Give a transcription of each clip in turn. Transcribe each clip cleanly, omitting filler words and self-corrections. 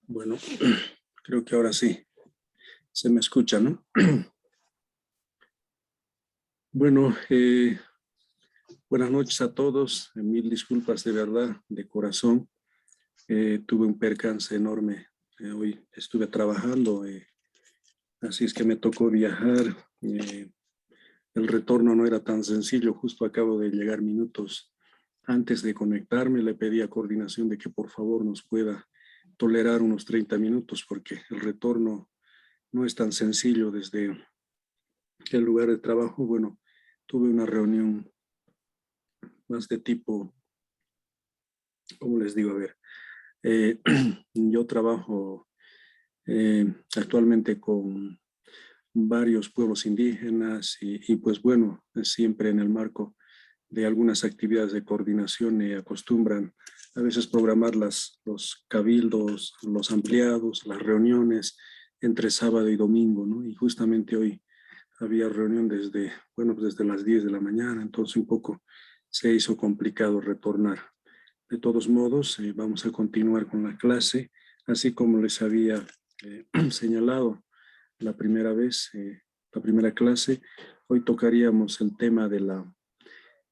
Bueno, creo que ahora sí se me escucha, ¿no? Bueno, buenas noches a todos. Mil disculpas de verdad, de corazón. Tuve un percance enorme. Hoy estuve trabajando, así es que me tocó viajar. El retorno no era tan sencillo. Justo acabo de llegar minutos antes de conectarme. Le pedí a coordinación de que por favor nos pueda tolerar unos 30 minutos porque el retorno no es tan sencillo desde el lugar de trabajo. Bueno, tuve una reunión más de tipo, ¿cómo les digo? A ver, yo trabajo actualmente con varios pueblos indígenas y pues bueno, siempre en el marco de algunas actividades de coordinación acostumbran a veces programar los cabildos, los ampliados, las reuniones entre sábado y domingo, ¿no? Y justamente hoy había reunión desde, bueno, desde las 10 de la mañana, entonces un poco se hizo complicado retornar. De todos modos, vamos a continuar con la clase, así como les había señalado la primera vez, la primera clase. Hoy tocaríamos el tema de la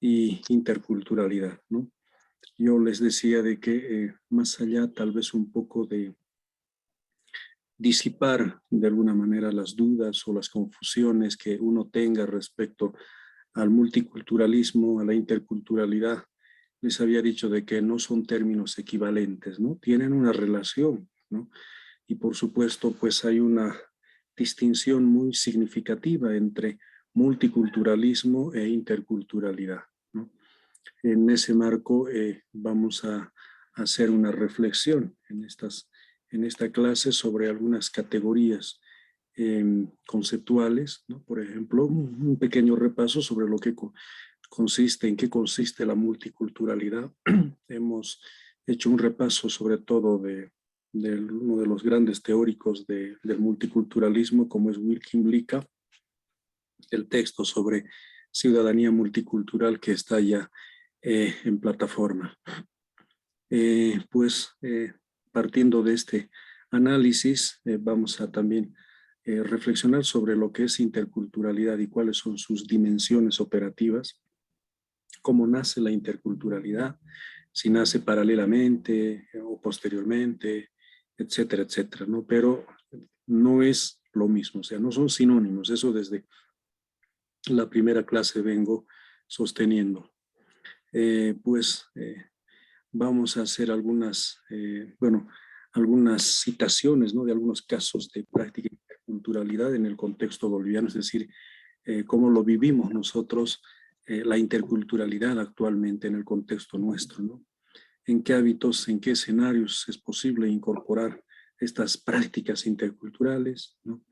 interculturalidad, ¿no? Yo les decía de que más allá tal vez un poco de disipar de alguna manera las dudas o las confusiones que uno tenga respecto al multiculturalismo, a la interculturalidad. Les había dicho de que no son términos equivalentes, ¿no? Tienen una relación, ¿no? Y por supuesto, pues hay una distinción muy significativa entre multiculturalismo e interculturalidad, ¿no? En ese marco vamos a hacer una reflexión en esta clase sobre algunas categorías conceptuales, ¿no? Por ejemplo, un pequeño repaso sobre lo que consiste, en qué consiste la multiculturalidad. Hemos hecho un repaso sobre todo de uno de los grandes teóricos del multiculturalismo, como es Wilkin Blica, el texto sobre ciudadanía multicultural que está ya en plataforma. Partiendo de este análisis, vamos a también reflexionar sobre lo que es interculturalidad y cuáles son sus dimensiones operativas, cómo nace la interculturalidad, si nace paralelamente o posteriormente, etcétera, etcétera, ¿no? Pero no es lo mismo, o sea, no son sinónimos, eso desde la primera clase vengo sosteniendo. Vamos a hacer algunas citaciones, ¿no? De algunos casos de práctica de interculturalidad en el contexto boliviano, es decir, cómo lo vivimos nosotros, la interculturalidad actualmente en el contexto nuestro, ¿no? En qué hábitos, en qué escenarios es posible incorporar estas prácticas interculturales, ¿no?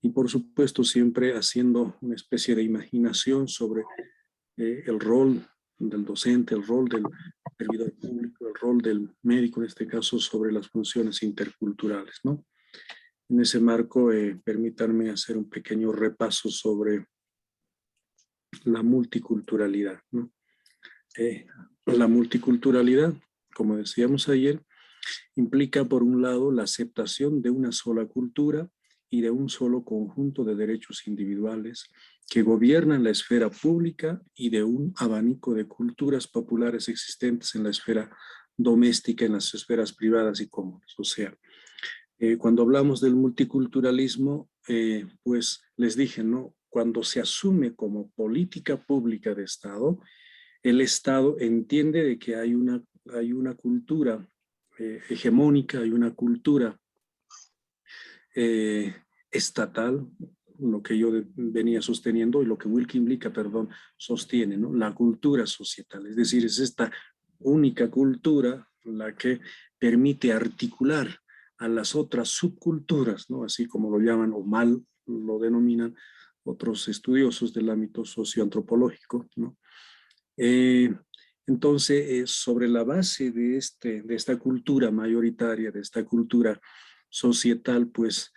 Y por supuesto siempre haciendo una especie de imaginación sobre el rol del docente, el rol del servidor público, el rol del médico, en este caso, sobre las funciones interculturales, ¿no? En ese marco, permítanme hacer un pequeño repaso sobre la multiculturalidad, ¿no? La multiculturalidad, como decíamos ayer, implica, por un lado, la aceptación de una sola cultura y de un solo conjunto de derechos individuales que gobiernan la esfera pública y de un abanico de culturas populares existentes en la esfera doméstica, en las esferas privadas y comunes. O sea, cuando hablamos del multiculturalismo, pues les dije, ¿no? Cuando se asume como política pública de Estado, el Estado entiende de que hay una cultura hegemónica, hay una cultura estatal, lo que yo venía sosteniendo y lo que Wilkin Blica, perdón, sostiene, ¿no? La cultura societal, es decir, es esta única cultura la que permite articular a las otras subculturas, ¿no? Así como lo llaman o mal lo denominan otros estudiosos del ámbito socioantropológico, ¿no? Entonces, sobre la base de esta cultura mayoritaria, de esta cultura societal, pues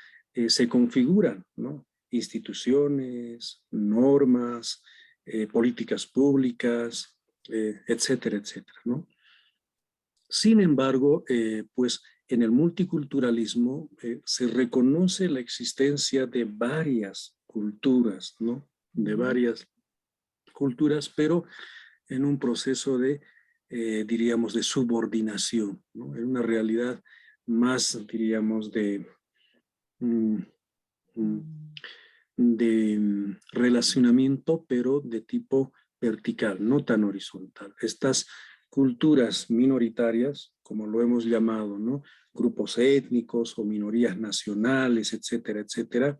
se configuran, ¿no? Instituciones, normas, políticas públicas, etcétera, etcétera, ¿no? Sin embargo, pues en el multiculturalismo se reconoce la existencia de varias culturas, ¿no? De varias culturas, pero en un proceso de, diríamos, de subordinación, ¿no? En una realidad más, diríamos, mm, mm, de relacionamiento, pero de tipo vertical, no tan horizontal. Estas culturas minoritarias, como lo hemos llamado, ¿no? Grupos étnicos o minorías nacionales, etcétera, etcétera,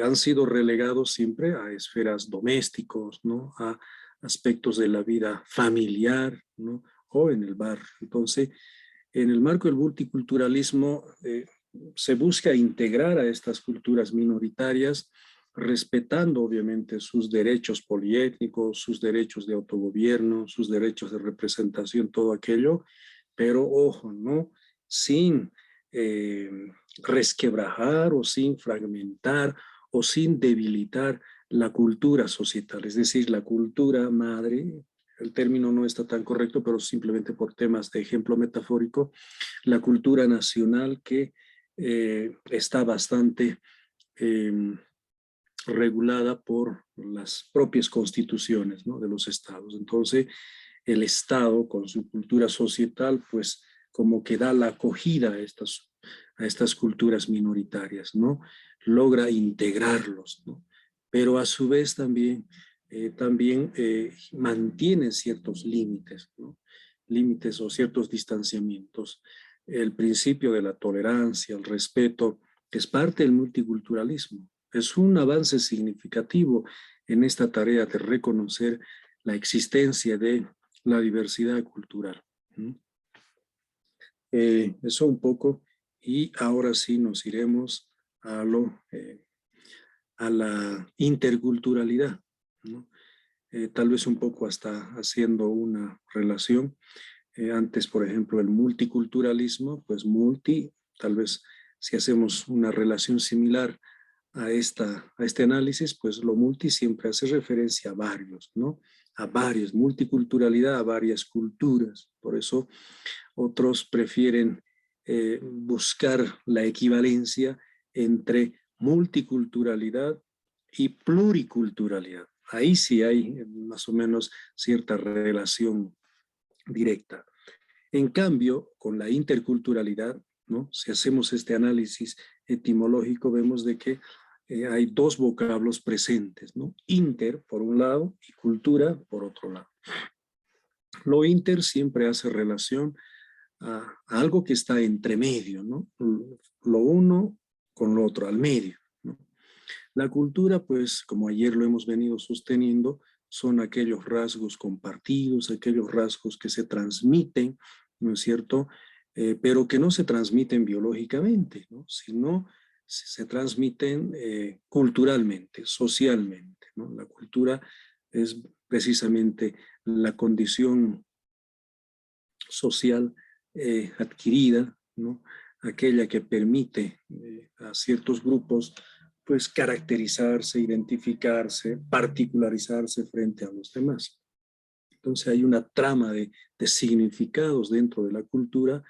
han sido relegados siempre a esferas domésticos, ¿no? A aspectos de la vida familiar, ¿no? O en el barrio. Entonces, en el marco del multiculturalismo se busca integrar a estas culturas minoritarias, respetando obviamente sus derechos poliétnicos, sus derechos de autogobierno, sus derechos de representación, todo aquello, pero ojo, ¿no? Sin eh, resquebrajar o sin fragmentar o sin debilitar la cultura societal, es decir, la cultura madre. El término no está tan correcto, pero simplemente por temas de ejemplo metafórico, la cultura nacional que está bastante eh, regulada por las propias constituciones, ¿no? De los estados. Entonces, el Estado, con su cultura societal, pues como que da la acogida a estas culturas minoritarias, ¿no? Logra integrarlos, ¿no? Pero a su vez también mantiene ciertos límites, ¿no? Límites o ciertos distanciamientos. El principio de la tolerancia, el respeto, es parte del multiculturalismo. Es un avance significativo en esta tarea de reconocer la existencia de la diversidad cultural. Eso un poco, y ahora sí nos iremos a la interculturalidad, ¿no? Tal vez un poco hasta haciendo una relación. Antes, por ejemplo, el multiculturalismo, pues tal vez si hacemos una relación similar a este análisis, pues lo multi siempre hace referencia a varios, ¿no? A varios, multiculturalidad, a varias culturas. Por eso otros prefieren buscar la equivalencia entre multiculturalidad y pluriculturalidad. Ahí sí hay más o menos cierta relación directa. En cambio, con la interculturalidad, ¿no? Si hacemos este análisis etimológico, vemos de que hay dos vocablos presentes, ¿no? Inter, por un lado, y cultura, por otro lado. Lo inter siempre hace relación a algo que está entre medio, ¿no? Lo uno con lo otro, al medio, ¿no? La cultura, pues, como ayer lo hemos venido sosteniendo, son aquellos rasgos compartidos, aquellos rasgos que se transmiten, ¿no es cierto? Pero que no se transmiten biológicamente, ¿no? Sino se transmiten culturalmente, socialmente, ¿no? La cultura es precisamente la condición social adquirida, ¿no? Aquella que permite a ciertos grupos pues caracterizarse, identificarse, particularizarse frente a los demás. Entonces hay una trama de significados dentro de la cultura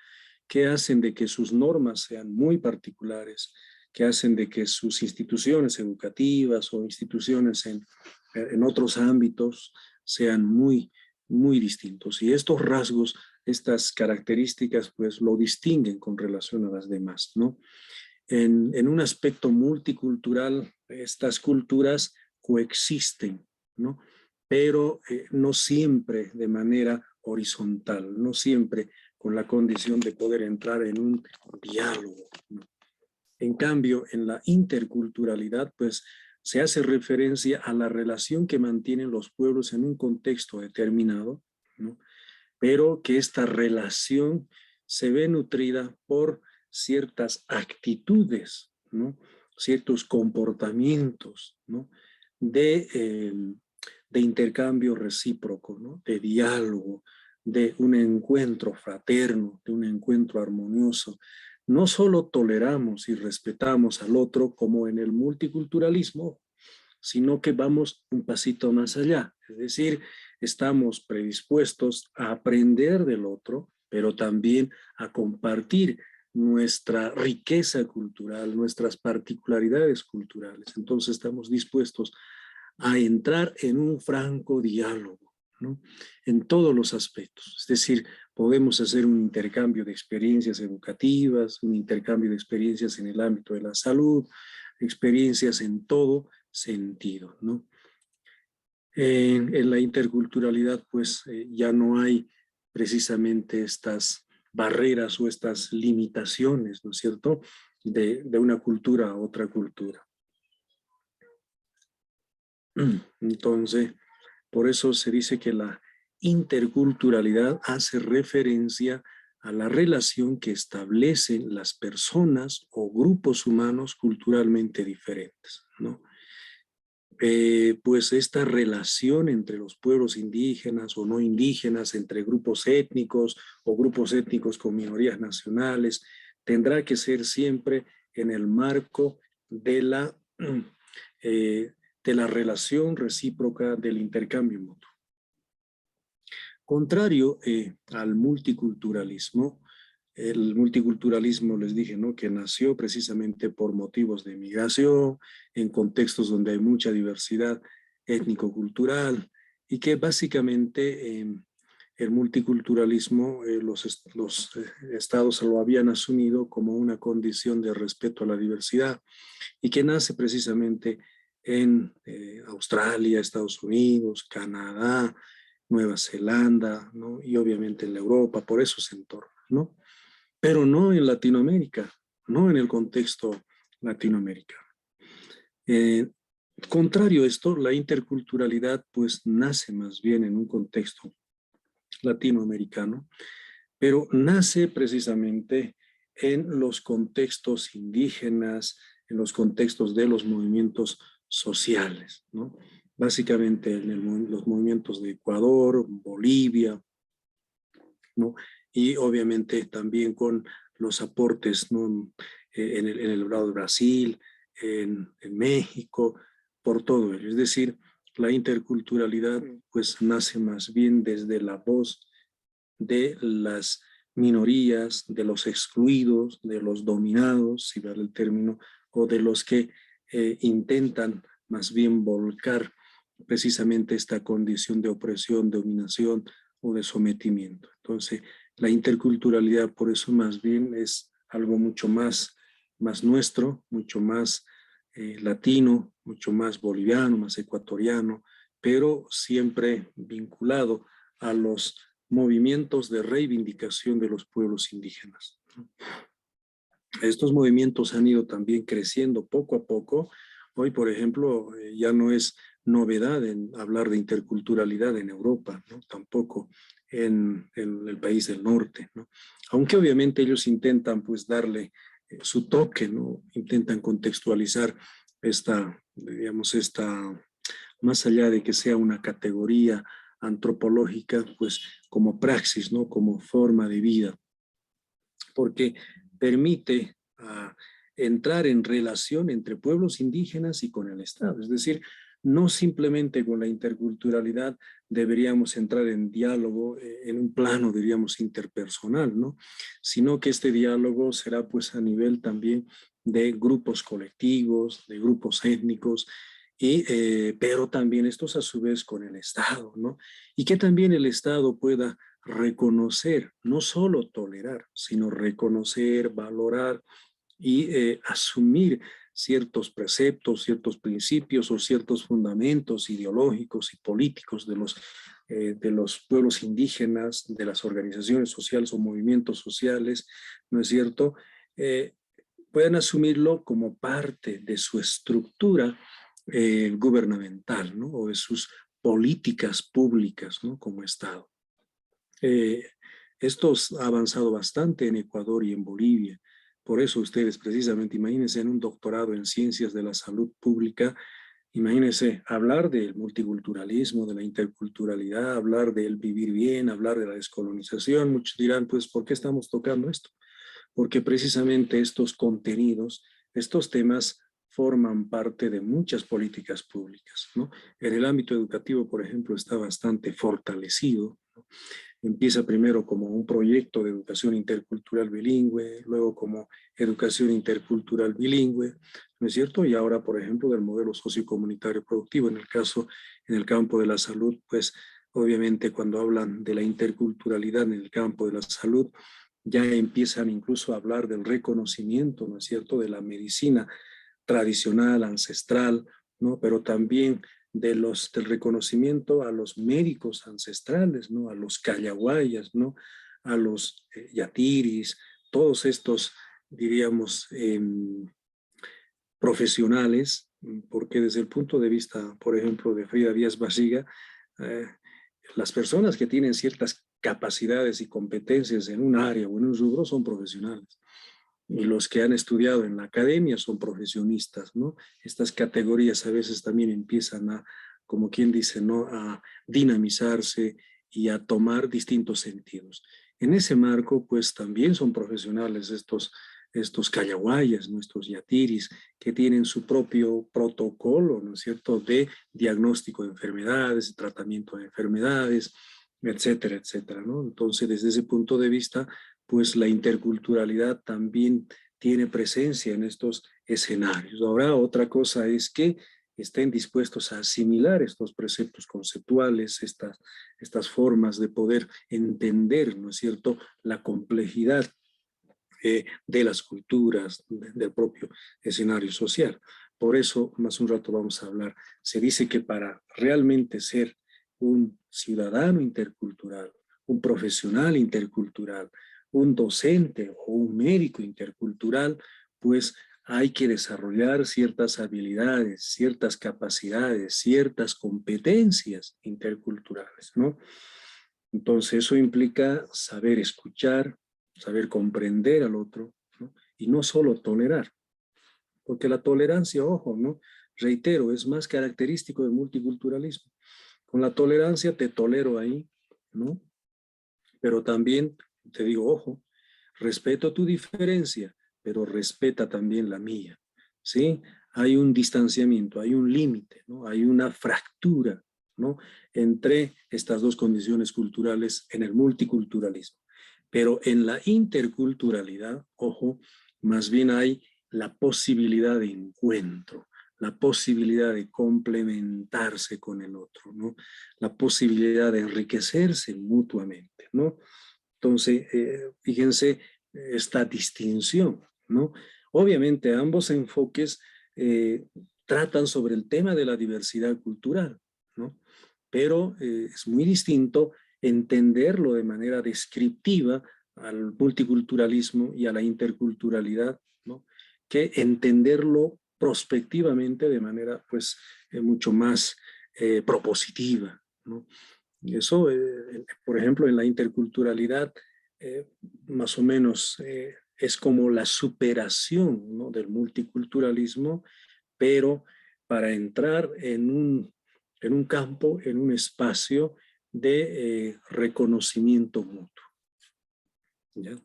que hacen de que sus normas sean muy particulares, que hacen de que sus instituciones educativas o instituciones en otros ámbitos sean muy distintos. Y estos rasgos, estas características, pues lo distinguen con relación a las demás, ¿no? En un aspecto multicultural, estas culturas coexisten, ¿no? Pero no siempre de manera horizontal, no siempre con la condición de poder entrar en un diálogo, ¿no? En cambio, en la interculturalidad, pues se hace referencia a la relación que mantienen los pueblos en un contexto determinado, ¿no? Pero que esta relación se ve nutrida por ciertas actitudes, ¿no? Ciertos comportamientos, ¿no? De intercambio recíproco, ¿no? De diálogo, de un encuentro fraterno, de un encuentro armonioso. No solo toleramos y respetamos al otro como en el multiculturalismo, sino que vamos un pasito más allá. Es decir, estamos predispuestos a aprender del otro, pero también a compartir nuestra riqueza cultural, nuestras particularidades culturales. Entonces estamos dispuestos a entrar en un franco diálogo, ¿no? En todos los aspectos. Es decir, podemos hacer un intercambio de experiencias educativas, un intercambio de experiencias en el ámbito de la salud, experiencias en todo sentido, ¿no? En la interculturalidad, pues ya no hay precisamente estas barreras o estas limitaciones, ¿no es cierto?, de una cultura a otra cultura. Entonces, por eso se dice que la interculturalidad hace referencia a la relación que establecen las personas o grupos humanos culturalmente diferentes, ¿no? Pues esta relación entre los pueblos indígenas o no indígenas, entre grupos étnicos o grupos étnicos con minorías nacionales, tendrá que ser siempre en el marco de la relación recíproca del intercambio mutuo. Contrario al multiculturalismo, el multiculturalismo, les dije, ¿no?, que nació precisamente por motivos de migración, en contextos donde hay mucha diversidad étnico-cultural, y que básicamente el multiculturalismo, los estados lo habían asumido como una condición de respeto a la diversidad, y que nace precisamente en Australia, Estados Unidos, Canadá, Nueva Zelanda, ¿no?, y obviamente en la Europa, por esos entornos, ¿no? Pero no en Latinoamérica, no en el contexto latinoamericano. Contrario a esto, la interculturalidad pues nace más bien en un contexto latinoamericano, pero nace precisamente en los contextos indígenas, en los contextos de los movimientos sociales, ¿no? Básicamente en los movimientos de Ecuador, Bolivia, ¿no? Y obviamente también con los aportes, ¿no?, en el lado de Brasil, en México, por todo ello. Es decir, la interculturalidad pues nace más bien desde la voz de las minorías, de los excluidos, de los dominados, si vale el término, o de los que intentan más bien volcar precisamente esta condición de opresión, dominación o de sometimiento. Entonces, la interculturalidad por eso más bien es algo mucho más nuestro, mucho más latino, mucho más boliviano, más ecuatoriano, pero siempre vinculado a los movimientos de reivindicación de los pueblos indígenas. Estos movimientos han ido también creciendo poco a poco. Hoy, por ejemplo, ya no es novedad en hablar de interculturalidad en Europa, ¿no?, tampoco en el país del norte, ¿no?, aunque obviamente ellos intentan pues darle su toque, ¿no?, intentan contextualizar digamos, más allá de que sea una categoría antropológica, pues como praxis, ¿no?, como forma de vida, porque permite entrar en relación entre pueblos indígenas y con el Estado. Es decir, no simplemente con la interculturalidad deberíamos entrar en diálogo en un plano, diríamos, interpersonal, ¿no?, sino que este diálogo será pues a nivel también de grupos colectivos, de grupos étnicos, pero también estos a su vez con el Estado, ¿no? Y que también el Estado pueda reconocer, no solo tolerar, sino reconocer, valorar y asumir ciertos preceptos, ciertos principios o ciertos fundamentos ideológicos y políticos de los pueblos indígenas, de las organizaciones sociales o movimientos sociales, ¿no es cierto?, puedan asumirlo como parte de su estructura gubernamental, ¿no?, o de sus políticas públicas, ¿no?, como Estado. Esto ha avanzado bastante en Ecuador y en Bolivia. Por eso ustedes precisamente, imagínense en un doctorado en ciencias de la salud pública, imagínense hablar del multiculturalismo, de la interculturalidad, hablar del vivir bien, hablar de la descolonización. Muchos dirán, pues, ¿por qué estamos tocando esto? Porque precisamente estos contenidos, estos temas forman parte de muchas políticas públicas, ¿no? En el ámbito educativo, por ejemplo, está bastante fortalecido, ¿no? Empieza primero como un proyecto de educación intercultural bilingüe, luego como educación intercultural bilingüe, ¿no es cierto? Y ahora, por ejemplo, del modelo sociocomunitario productivo. En el campo de la salud, pues obviamente cuando hablan de la interculturalidad en el campo de la salud, ya empiezan incluso a hablar del reconocimiento, ¿no es cierto?, de la medicina tradicional, ancestral, ¿no? Pero también del reconocimiento a los médicos ancestrales, ¿no? A los callahuayas, ¿no? A los yatiris, todos estos, diríamos, profesionales, porque desde el punto de vista, por ejemplo, de Frida Díaz Barriga, eh, las personas que tienen ciertas capacidades y competencias en un área o en un rubro son profesionales. Y los que han estudiado en la academia son profesionistas, ¿no? Estas categorías a veces también empiezan a, como quien dice, ¿no?, a dinamizarse y a tomar distintos sentidos. En ese marco, pues también son profesionales estos callahuayas, nuestros yatiris, que tienen su propio protocolo, ¿no es cierto?, de diagnóstico de enfermedades, de tratamiento de enfermedades, etcétera, etcétera, ¿no? Entonces, desde ese punto de vista, pues la interculturalidad también tiene presencia en estos escenarios. Ahora, otra cosa es que estén dispuestos a asimilar estos preceptos conceptuales, estas formas de poder entender, ¿no es cierto?, la complejidad de las culturas, del propio escenario social. Por eso, más un rato vamos a hablar, se dice que para realmente ser un ciudadano intercultural, un profesional intercultural, un docente o un médico intercultural, pues hay que desarrollar ciertas habilidades, ciertas capacidades, ciertas competencias interculturales, ¿no? Entonces eso implica saber escuchar, saber comprender al otro, ¿no? Y no solo tolerar, porque la tolerancia, ojo, ¿no? Reitero, es más característico del multiculturalismo. Con la tolerancia te tolero ahí, ¿no? Pero también te digo, ojo, respeto tu diferencia, pero respeta también la mía, ¿sí? Hay un distanciamiento, hay un límite, ¿no? Hay una fractura, ¿no?, entre estas dos condiciones culturales en el multiculturalismo. Pero en la interculturalidad, ojo, más bien hay la posibilidad de encuentro, la posibilidad de complementarse con el otro, ¿no? La posibilidad de enriquecerse mutuamente, ¿no? Entonces, fíjense esta distinción, ¿no? Obviamente ambos enfoques tratan sobre el tema de la diversidad cultural, ¿no? Pero es muy distinto entenderlo de manera descriptiva al multiculturalismo y a la interculturalidad, ¿no?, que entenderlo prospectivamente de manera, pues, mucho más propositiva, ¿no? Y eso, por ejemplo, en la interculturalidad, eh, más o menos es como la superación, ¿no?, del multiculturalismo, pero para entrar en un campo, en un espacio de reconocimiento mutuo, ¿ya?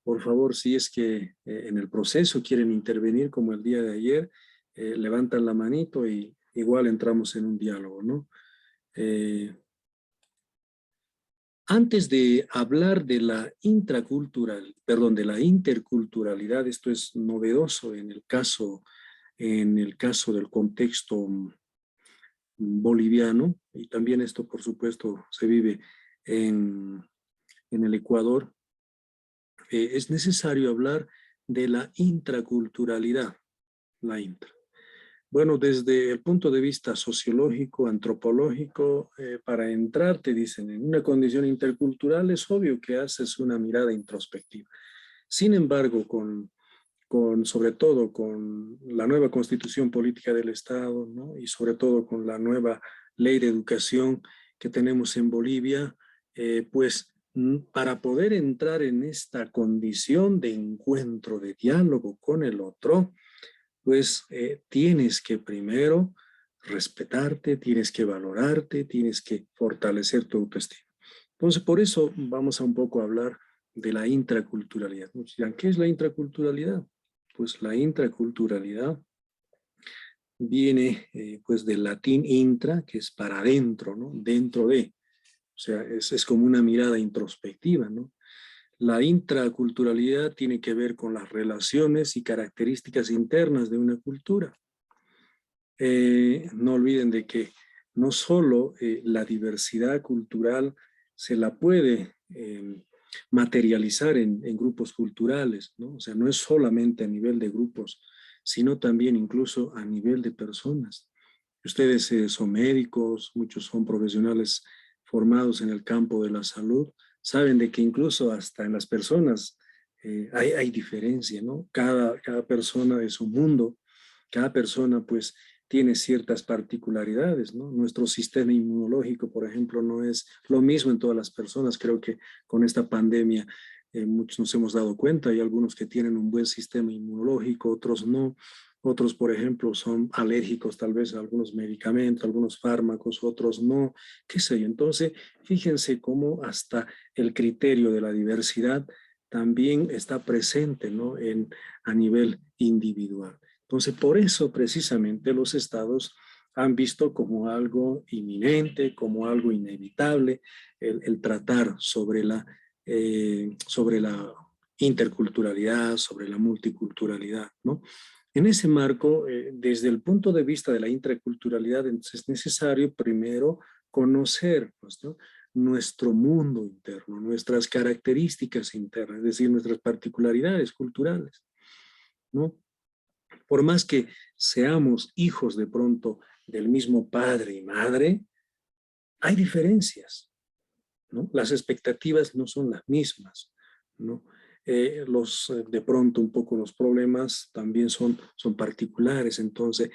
Por favor, si es que en el proceso quieren intervenir como el día de ayer, levantan la manito y igual entramos en un diálogo, ¿no? Antes de hablar de la de la interculturalidad, esto es novedoso en el caso del contexto boliviano, y también esto, por supuesto, se vive en el Ecuador, es necesario hablar de la intraculturalidad, la intra. Bueno, desde el punto de vista sociológico, antropológico, para entrar, te dicen, en una condición intercultural es obvio que haces una mirada introspectiva. Sin embargo, sobre todo con la nueva constitución política del Estado, ¿no?, y sobre todo con la nueva ley de educación que tenemos en Bolivia, pues para poder entrar en esta condición de encuentro, de diálogo con el otro, pues tienes que primero respetarte, tienes que valorarte, tienes que fortalecer tu autoestima. Entonces, por eso vamos a un poco a hablar de la intraculturalidad. ¿Qué es la intraculturalidad? Pues la intraculturalidad viene pues del latín intra, que es para adentro, ¿no? Dentro de. O sea, es como una mirada introspectiva, ¿no? La intraculturalidad tiene que ver con las relaciones y características internas de una cultura. No olviden de que no solo la diversidad cultural se la puede materializar en grupos culturales, ¿no? O sea, no es solamente a nivel de grupos, sino también incluso a nivel de personas. Ustedes son médicos, muchos son profesionales formados en el campo de la salud, saben de que incluso hasta en las personas hay diferencia, ¿no? Cada persona es un mundo, cada persona pues tiene ciertas particularidades, ¿no? Nuestro sistema inmunológico, por ejemplo, no es lo mismo en todas las personas. Creo que con esta pandemia muchos nos hemos dado cuenta. Hay algunos que tienen un buen sistema inmunológico, otros no. Otros, por ejemplo, son alérgicos tal vez a algunos medicamentos, algunos fármacos, otros no, qué sé yo. Entonces, fíjense cómo hasta el criterio de la diversidad también está presente, ¿no? A nivel individual. Entonces, por eso precisamente los estados han visto como algo inminente, como algo inevitable, el tratar sobre la interculturalidad, sobre la multiculturalidad, ¿no? En ese marco, desde el punto de vista de la interculturalidad, entonces es necesario primero conocer, pues, ¿no?, nuestro mundo interno, nuestras características internas, es decir, nuestras particularidades culturales, ¿no? Por más que seamos hijos de pronto del mismo padre y madre, hay diferencias, ¿no? Las expectativas no son las mismas, ¿no? De pronto un poco los problemas también son particulares, entonces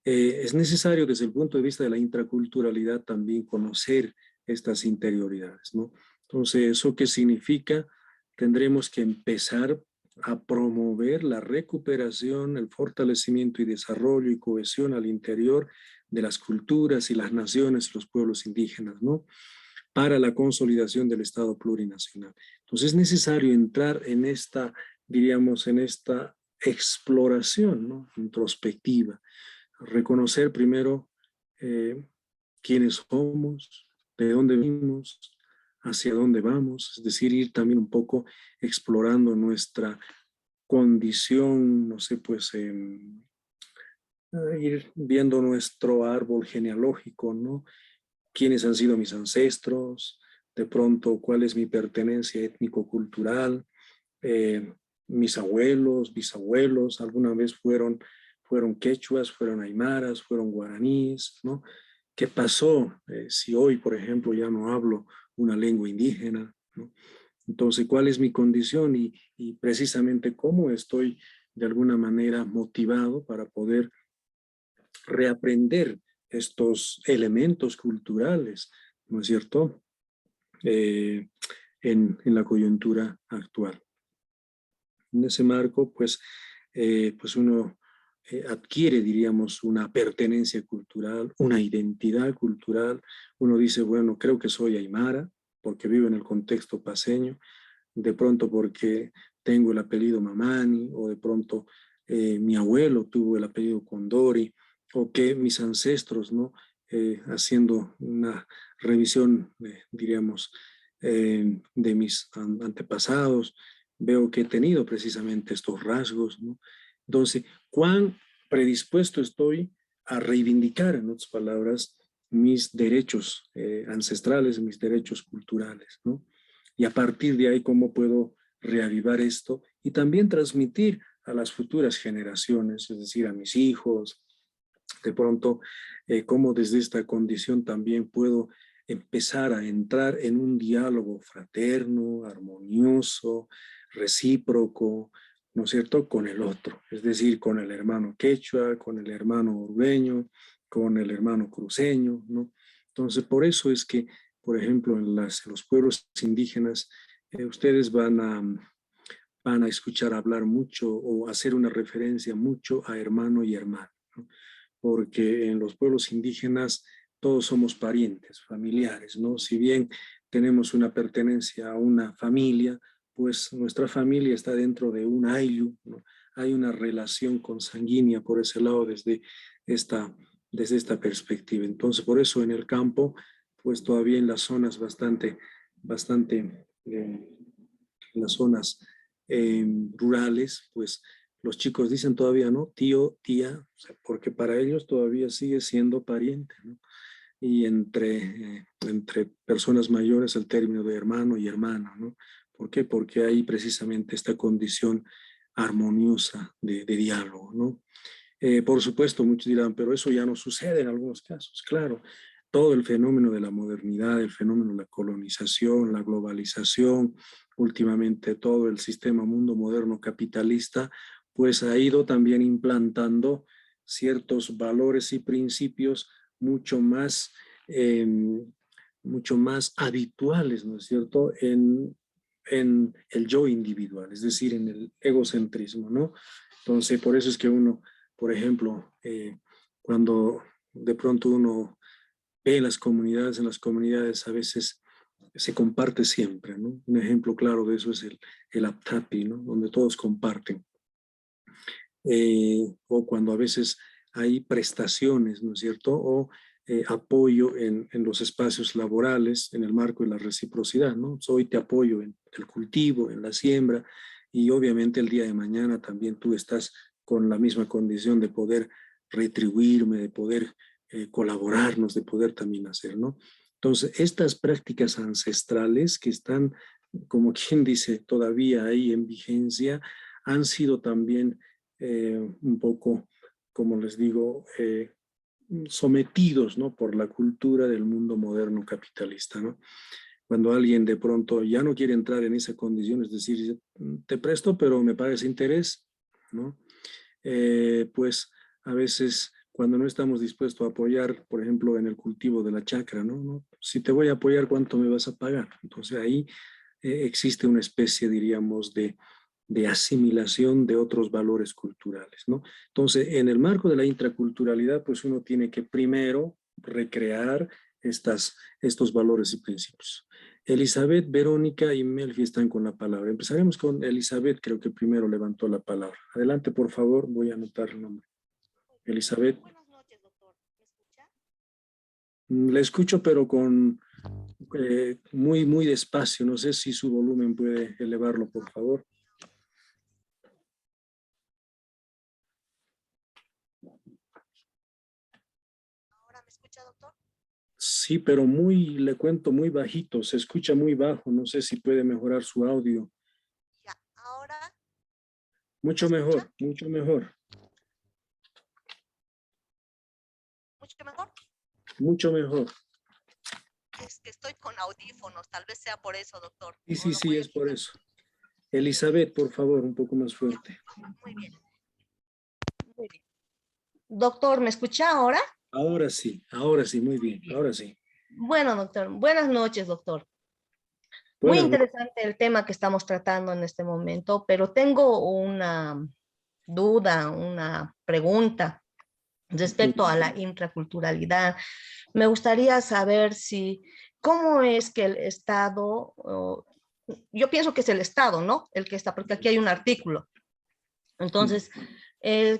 es necesario desde el punto de vista de la intraculturalidad también conocer estas interioridades, ¿no? Entonces, ¿eso qué significa? Tendremos que empezar a promover la recuperación, el fortalecimiento y desarrollo y cohesión al interior de las culturas y las naciones, los pueblos indígenas, ¿no?, para la consolidación del Estado plurinacional. Entonces es necesario entrar en esta, diríamos, en esta exploración, ¿no?, introspectiva, reconocer primero quiénes somos, de dónde venimos, hacia dónde vamos, es decir, ir también un poco explorando nuestra condición, no sé, pues ir viendo nuestro árbol genealógico, ¿no? Quiénes han sido mis ancestros, de pronto cuál es mi pertenencia étnico-cultural, mis abuelos, bisabuelos, alguna vez fueron quechuas, fueron aymaras, fueron guaraníes, ¿no? ¿Qué pasó si hoy, por ejemplo, ya no hablo una lengua indígena, ¿no? Entonces, ¿cuál es mi condición y precisamente cómo estoy de alguna manera motivado para poder reaprender estos elementos culturales, ¿no es cierto?, en la coyuntura actual. En ese marco, pues uno adquiere, diríamos, una pertenencia cultural, una identidad cultural. Uno dice, bueno, creo que soy aymara porque vivo en el contexto paceño, de pronto porque tengo el apellido Mamani, o de pronto mi abuelo tuvo el apellido Condori, o que mis ancestros, ¿no? Haciendo una revisión, diríamos, de mis antepasados, veo que he tenido precisamente estos rasgos, ¿no? Entonces, ¿cuán predispuesto estoy a reivindicar, en otras palabras, mis derechos ancestrales, mis derechos culturales, ¿no? Y a partir de ahí, ¿cómo puedo reavivar esto y también transmitir a las futuras generaciones, es decir, a mis hijos, de pronto, cómo desde esta condición también puedo empezar a entrar en un diálogo fraterno, armonioso, recíproco, ¿no es cierto?, con el otro, es decir, con el hermano quechua, con el hermano urbeño, con el hermano cruceño, ¿no? Entonces, por eso es que, por ejemplo, en los pueblos indígenas, ustedes van a escuchar hablar mucho o hacer una referencia mucho a hermano y hermano, ¿no? Porque en los pueblos indígenas todos somos parientes, familiares, ¿no? Si bien tenemos una pertenencia a una familia, pues nuestra familia está dentro de un ayllu, ¿no? Hay una relación consanguínea por ese lado desde esta perspectiva. Entonces, por eso en el campo, pues todavía en las zonas en las zonas rurales, pues los chicos dicen todavía, ¿no? Tío, tía, o sea, porque para ellos todavía sigue siendo pariente, ¿no? Y entre personas mayores el término de hermano y hermana, ¿no? ¿Por qué? Porque hay precisamente esta condición armoniosa de diálogo, ¿no? Por supuesto, muchos dirán, pero eso ya no sucede en algunos casos. Claro, todo el fenómeno de la modernidad, el fenómeno de la colonización, la globalización, últimamente todo el sistema mundo moderno capitalista, pues ha ido también implantando ciertos valores y principios mucho más, eh, mucho más habituales, ¿no es cierto?, en el yo individual, es decir, en el egocentrismo, ¿no? Entonces, por eso es que uno, por ejemplo, cuando de pronto uno ve en las comunidades a veces se comparte siempre, ¿no? Un ejemplo claro de eso es el Aptapi, ¿no? Donde todos comparten. O cuando a veces hay prestaciones, ¿no es cierto? O apoyo en los espacios laborales en el marco de la reciprocidad, ¿no? Hoy te apoyo en el cultivo, en la siembra, y obviamente el día de mañana también tú estás con la misma condición de poder retribuirme, de poder colaborarnos, de poder también hacer, ¿no? Entonces, estas prácticas ancestrales que están, como quien dice, todavía ahí en vigencia, han sido también un poco, como les digo, sometidos, ¿no?, por la cultura del mundo moderno capitalista, ¿no? Cuando alguien de pronto ya no quiere entrar en esa condición, es decir, te presto, pero me pagas interés, ¿no? Pues a veces cuando no estamos dispuestos a apoyar, por ejemplo, en el cultivo de la chacra, ¿no? ¿No? Si te voy a apoyar, ¿cuánto me vas a pagar? Entonces ahí existe una especie, diríamos, de asimilación de otros valores culturales, ¿no? Entonces, en el marco de la intraculturalidad, pues uno tiene que primero recrear estos valores y principios. Elizabeth, Verónica y Melfi están con la palabra. Empezaremos con Elizabeth, creo que primero levantó la palabra. Adelante, por favor, voy a anotar el nombre. Elizabeth. Buenas noches, doctor. ¿Me escucha? Le escucho, pero con muy despacio. No sé si su volumen puede elevarlo, por favor. ¿Ahora me escucha, doctor? Sí, pero le cuento, muy bajito. Se escucha muy bajo. No sé si puede mejorar su audio. Ya, ¿ahora me Mucho escucha? mejor, mucho mejor, ¿Mucho mejor? mucho mejor. Es que estoy con audífonos, tal vez sea por eso, doctor. Sí, O sí, lo sí, voy a es por quitar. eso. Elizabeth, por favor, un poco más Ya, fuerte. muy bien. Muy bien. Doctor, ¿me escucha ahora? Ahora sí, muy bien, ahora sí. Bueno, doctor. Buenas noches, doctor. Muy Buenas noches. interesante el tema que estamos tratando en este momento, pero tengo una duda, una pregunta respecto a la intraculturalidad. Me gustaría saber si, cómo es que el Estado, yo pienso que es el Estado, ¿no? El que está, porque aquí hay un artículo. Entonces,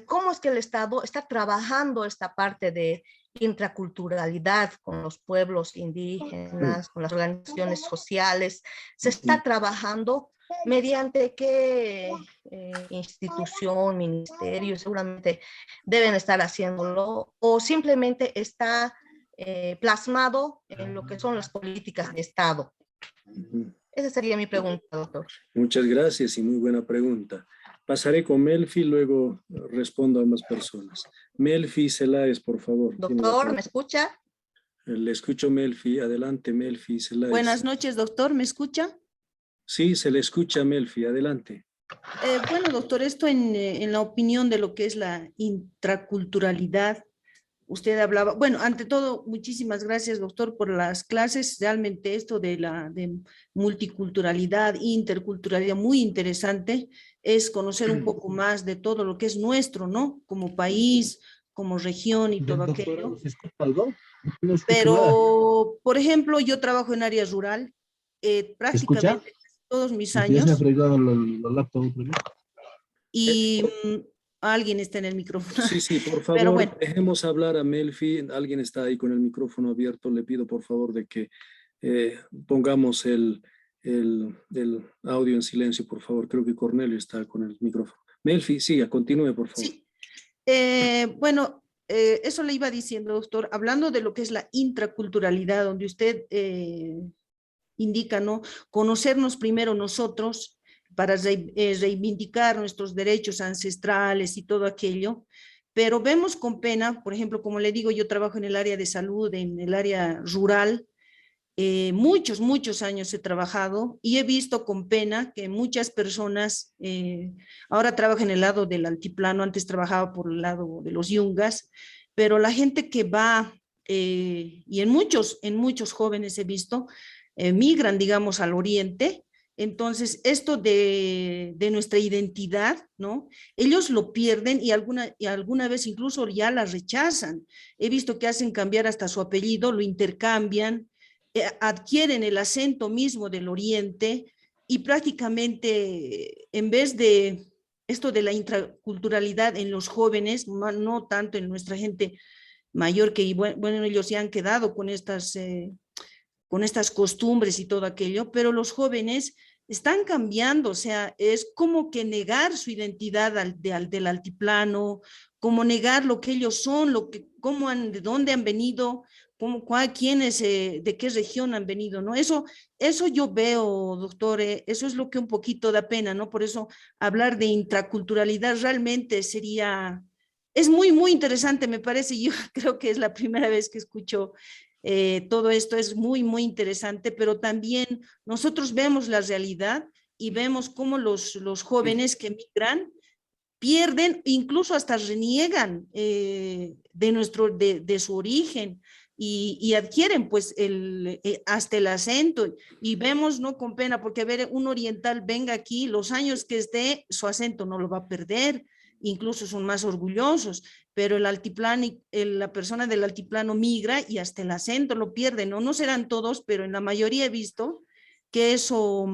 ¿cómo es que el Estado está trabajando esta parte de intraculturalidad con los pueblos indígenas, con las organizaciones sociales? ¿Se está trabajando mediante qué institución, ministerio? Seguramente deben estar haciéndolo, o simplemente está plasmado en lo que son las políticas de Estado. Esa sería mi pregunta, doctor. Muchas gracias y muy buena pregunta. Pasaré con Melfi, luego respondo a más personas. Melfi Celáez, por favor. Tiene la Doctor, ¿me palabra. escucha? Le escucho, Melfi. Adelante, Melfi Buenas Celáez. noches, doctor. ¿Me escucha? Sí, se le escucha, Melfi. Adelante. Bueno, doctor, esto en la opinión de lo que es la intraculturalidad, usted hablaba, bueno, ante todo, muchísimas gracias, doctor, por las clases. Realmente esto de multiculturalidad, interculturalidad, muy interesante, es conocer un poco más de todo lo que es nuestro, ¿no? Como país, como región y todo aquello. ¿Se escucha algo? No escucho nada. Pero, por ejemplo, yo trabajo en área rural, ¿Se escucha? prácticamente todos mis Es que ya se ha años, fregado la laptop otra vez. y alguien está en el micrófono. Sí, por Pero favor, bueno. dejemos hablar a Melfi. Alguien está ahí con el micrófono abierto. Le pido por favor de que pongamos el audio en silencio, por favor. Creo que Cornelio está con el micrófono. Melfi, siga, continúe, por favor. Sí, bueno, eso le iba diciendo, doctor, hablando de lo que es la intraculturalidad, donde usted indica, ¿no? Conocernos primero nosotros para reivindicar nuestros derechos ancestrales y todo aquello, pero vemos con pena, por ejemplo, como le digo, yo trabajo en el área de salud, en el área rural, muchos años he trabajado y he visto con pena que muchas personas, ahora trabajo en el lado del altiplano, antes trabajaba por el lado de los yungas, pero la gente que va, y en muchos jóvenes he visto, migran, digamos, al oriente. Entonces, esto de nuestra identidad, ¿no? Ellos lo pierden y alguna vez incluso ya la rechazan. He visto que hacen cambiar hasta su apellido, lo intercambian, adquieren el acento mismo del oriente y prácticamente en vez de esto de la intraculturalidad en los jóvenes, no tanto en nuestra gente mayor, que bueno, ellos se han quedado con estas costumbres y todo aquello, pero los jóvenes están cambiando, o sea, es como que negar su identidad del altiplano, como negar lo que ellos son, de dónde han venido, quiénes, de qué región han venido, ¿no? Eso yo veo, doctor, eso es lo que un poquito da pena, ¿no? Por eso hablar de intraculturalidad realmente es muy interesante, me parece. Yo creo que es la primera vez que escucho todo esto, es muy interesante, pero también nosotros vemos la realidad y vemos cómo los jóvenes que migran pierden, incluso hasta reniegan de su origen y adquieren pues hasta el acento y vemos, ¿no? Con pena, porque a ver, un oriental venga aquí, los años que esté, su acento no lo va a perder, incluso son más orgullosos, pero el altiplano, la persona del altiplano migra y hasta el acento lo pierde, ¿no? No serán todos, pero en la mayoría he visto que eso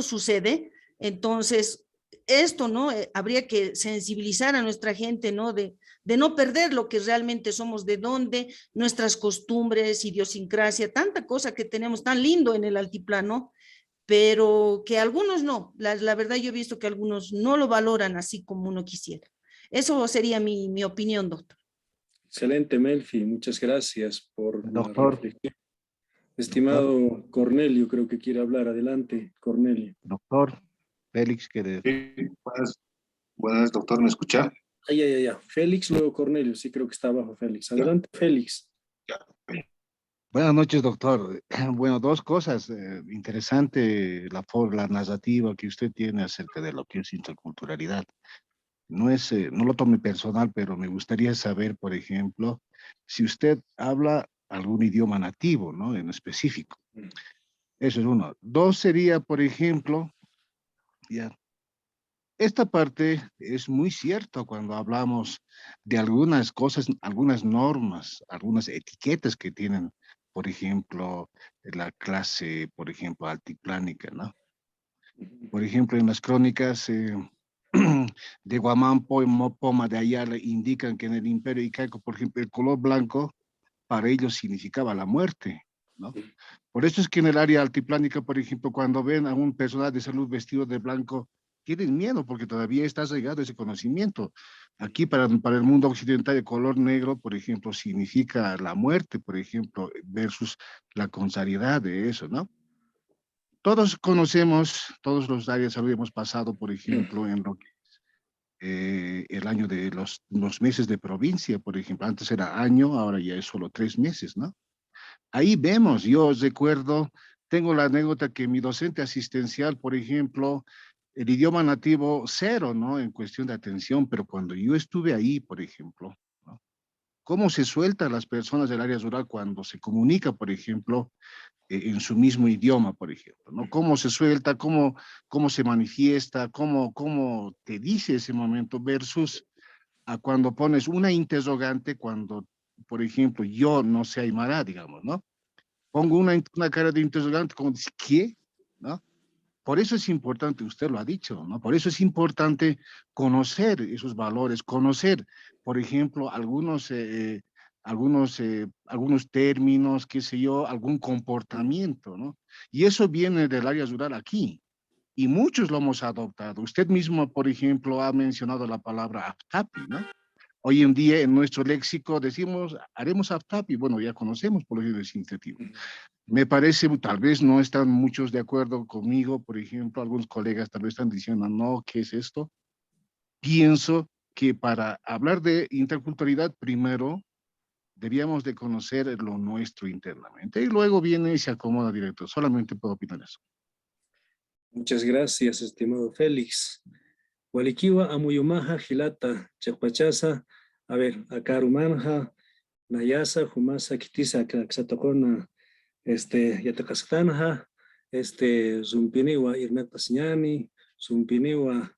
sucede. Entonces, esto, ¿no? Habría que sensibilizar a nuestra gente, ¿no? De no perder lo que realmente somos, de dónde, nuestras costumbres, idiosincrasia, tanta cosa que tenemos tan lindo en el altiplano, pero que algunos no. La verdad yo he visto que algunos no lo valoran así como uno quisiera. Eso sería mi opinión, doctor. Excelente, Melfi. Muchas gracias por la Doctor, reflexión. Estimado Cornelio, creo que quiere hablar. Adelante, Cornelio. doctor Félix, que Sí, buenas, doctor, ¿me escucha? Ya. Félix, luego Cornelio. Sí, creo que está abajo Félix. Adelante, Félix. Buenas noches, doctor. Bueno, dos cosas. Interesante la narrativa que usted tiene acerca de lo que es interculturalidad. No lo tome personal, pero me gustaría saber, por ejemplo, si usted habla algún idioma nativo, ¿no? En específico. Eso es uno. Dos sería, por ejemplo, ya. Esta parte es muy cierto cuando hablamos de algunas cosas, algunas normas, algunas etiquetas que tienen, por ejemplo, la clase, por ejemplo, altiplánica, ¿no? Por ejemplo, en las crónicas de Guamampo y Mopoma de Ayala indican que en el Imperio Incaico, por ejemplo, el color blanco para ellos significaba la muerte, ¿no? Por eso es que en el área altiplánica, por ejemplo, cuando ven a un personal de salud vestido de blanco, tienen miedo porque todavía está arraigado ese conocimiento. Aquí para el mundo occidental el color negro, por ejemplo, significa la muerte, por ejemplo, versus la contrariedad de eso, ¿no? Todos conocemos, todos los áreas de salud hemos pasado, por ejemplo, en lo que el año de los meses de provincia, por ejemplo, antes era año, ahora ya es solo 3 meses, ¿no? Ahí vemos, yo recuerdo, tengo la anécdota que mi docente asistencial, por ejemplo, el idioma nativo cero, ¿no? En cuestión de atención, pero cuando yo estuve ahí, por ejemplo, ¿no? ¿Cómo se sueltan las personas del área rural cuando se comunica, por ejemplo, en su mismo idioma, por ejemplo, ¿no? ¿Cómo se suelta, cómo se manifiesta, cómo te dice ese momento versus a cuando pones una interrogante cuando, por ejemplo, yo no sé aymara, digamos, ¿no? Pongo una cara de interrogante como dice, ¿qué? ¿No? Por eso es importante, usted lo ha dicho, ¿no? Por eso es importante conocer esos valores, conocer, por ejemplo, algunos términos, qué sé yo, algún comportamiento, ¿no? Y eso viene del área rural aquí. Y muchos lo hemos adoptado. Usted mismo, por ejemplo, ha mencionado la palabra aftapi, ¿no? Hoy en día en nuestro léxico decimos, haremos aftapi. Bueno, ya conocemos por el sintético. Me parece, tal vez no están muchos de acuerdo conmigo, por ejemplo, algunos colegas tal vez están diciendo, no, ¿qué es esto? Pienso que para hablar de interculturalidad, primero debíamos de conocer lo nuestro internamente y luego viene y se acomoda directo. Solamente puedo opinar eso. Muchas gracias, estimado Félix. Walikiwa amuyumaja hilata chakpachasa. A ver, akarumanja, nayasa, humasa, kitisa, xatokona, yatakastanja, zumpiniwa irnet pasiñani, zumpiniwa,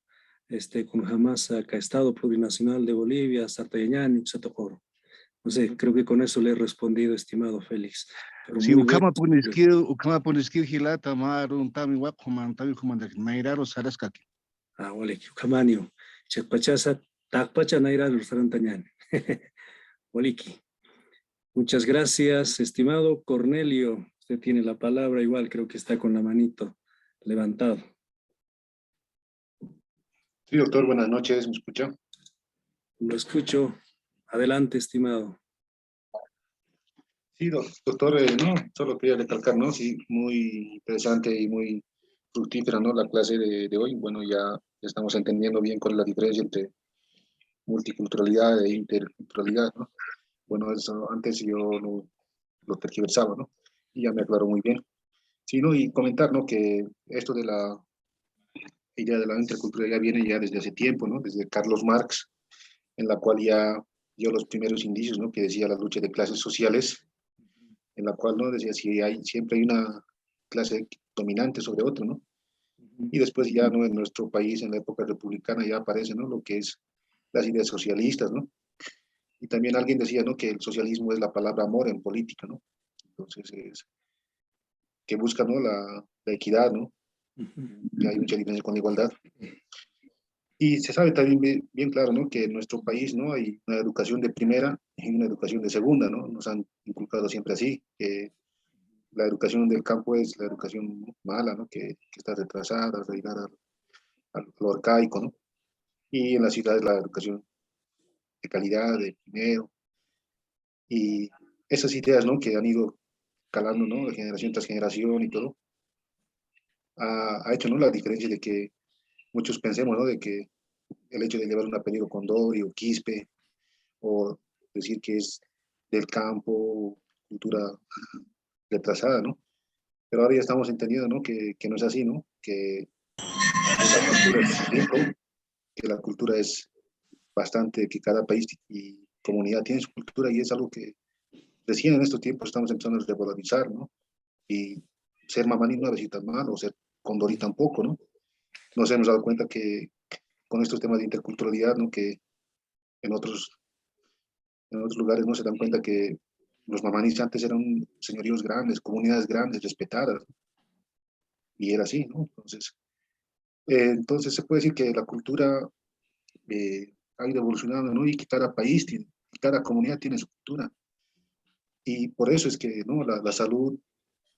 con jamasa, ca Estado Plurinacional de Bolivia, Sartayañani, xatokoro. No sé, creo que con eso le he respondido, estimado Félix. Pero Sí, muy bueno. ukama ponisquil hilata marun tami wakuman tami kumandak nairaro saraskaki. Wale, ukamanio, chakpachasa, takpacha naira sarantañani. Waliki. Muchas gracias, estimado Cornelio. Usted tiene la palabra, igual creo que está con la manito levantado. Sí, doctor, buenas noches, ¿me escucha? Lo escucho. Adelante, estimado. Sí, doctor, no, solo quería recalcar, ¿no? Sí, muy interesante y muy fructífera, ¿no? La clase de hoy. Bueno, ya estamos entendiendo bien cuál es la diferencia entre multiculturalidad e interculturalidad, ¿no? Bueno, eso antes yo lo tergiversaba, ¿no? Y ya me aclaró muy bien. Sí, ¿no? Y comentar, ¿no? Que esto de la idea de la interculturalidad viene ya desde hace tiempo, ¿no? Desde Carlos Marx, en la cual ya dio los primeros indicios, ¿no? Que decía la lucha de clases sociales, en la cual, ¿no? Decía, si hay, siempre hay una clase dominante sobre otra, ¿no? Y después ya, ¿no? En nuestro país, en la época republicana, ya aparece, ¿no? Lo que es las ideas socialistas, ¿no? Y también alguien decía, ¿no? Que el socialismo es la palabra amor en política, ¿no? Entonces, es que busca, ¿no? La equidad, ¿no? Que hay mucha diferencia con la igualdad. Y se sabe también bien, bien claro, ¿no? Que en nuestro país, ¿no? Hay una educación de primera y una educación de segunda, ¿no? Nos han inculcado siempre así, que la educación del campo es la educación mala, ¿no? Que está retrasada, arraigada a lo arcaico, ¿no? Y en la ciudad es la educación de calidad, de primero. Y esas ideas, ¿no? Que han ido calando, ¿no? De generación tras generación y todo, ha hecho, ¿no? La diferencia de que muchos pensemos, ¿no? De que el hecho de llevar un apellido Condori o Quispe, o decir que es del campo, cultura retrasada, ¿no? Pero ahora ya estamos entendiendo, ¿no? Que no es así, ¿no? Que la cultura es rico, que la cultura es bastante, que cada país y comunidad tiene su cultura y es algo que recién en estos tiempos estamos empezando a revalorizar, ¿no? Y ser mamaní no es tan mal, o ser condorí tampoco, ¿no? Nos hemos dado cuenta que con estos temas de interculturalidad, ¿no? Que en otros lugares no se dan cuenta que los mamanís antes eran señoríos grandes, comunidades grandes, respetadas, y era así, ¿no? Entonces se puede decir que la cultura ha ido evolucionando, ¿no? Y que cada país tiene, cada comunidad tiene su cultura. Y por eso es que, ¿no? La salud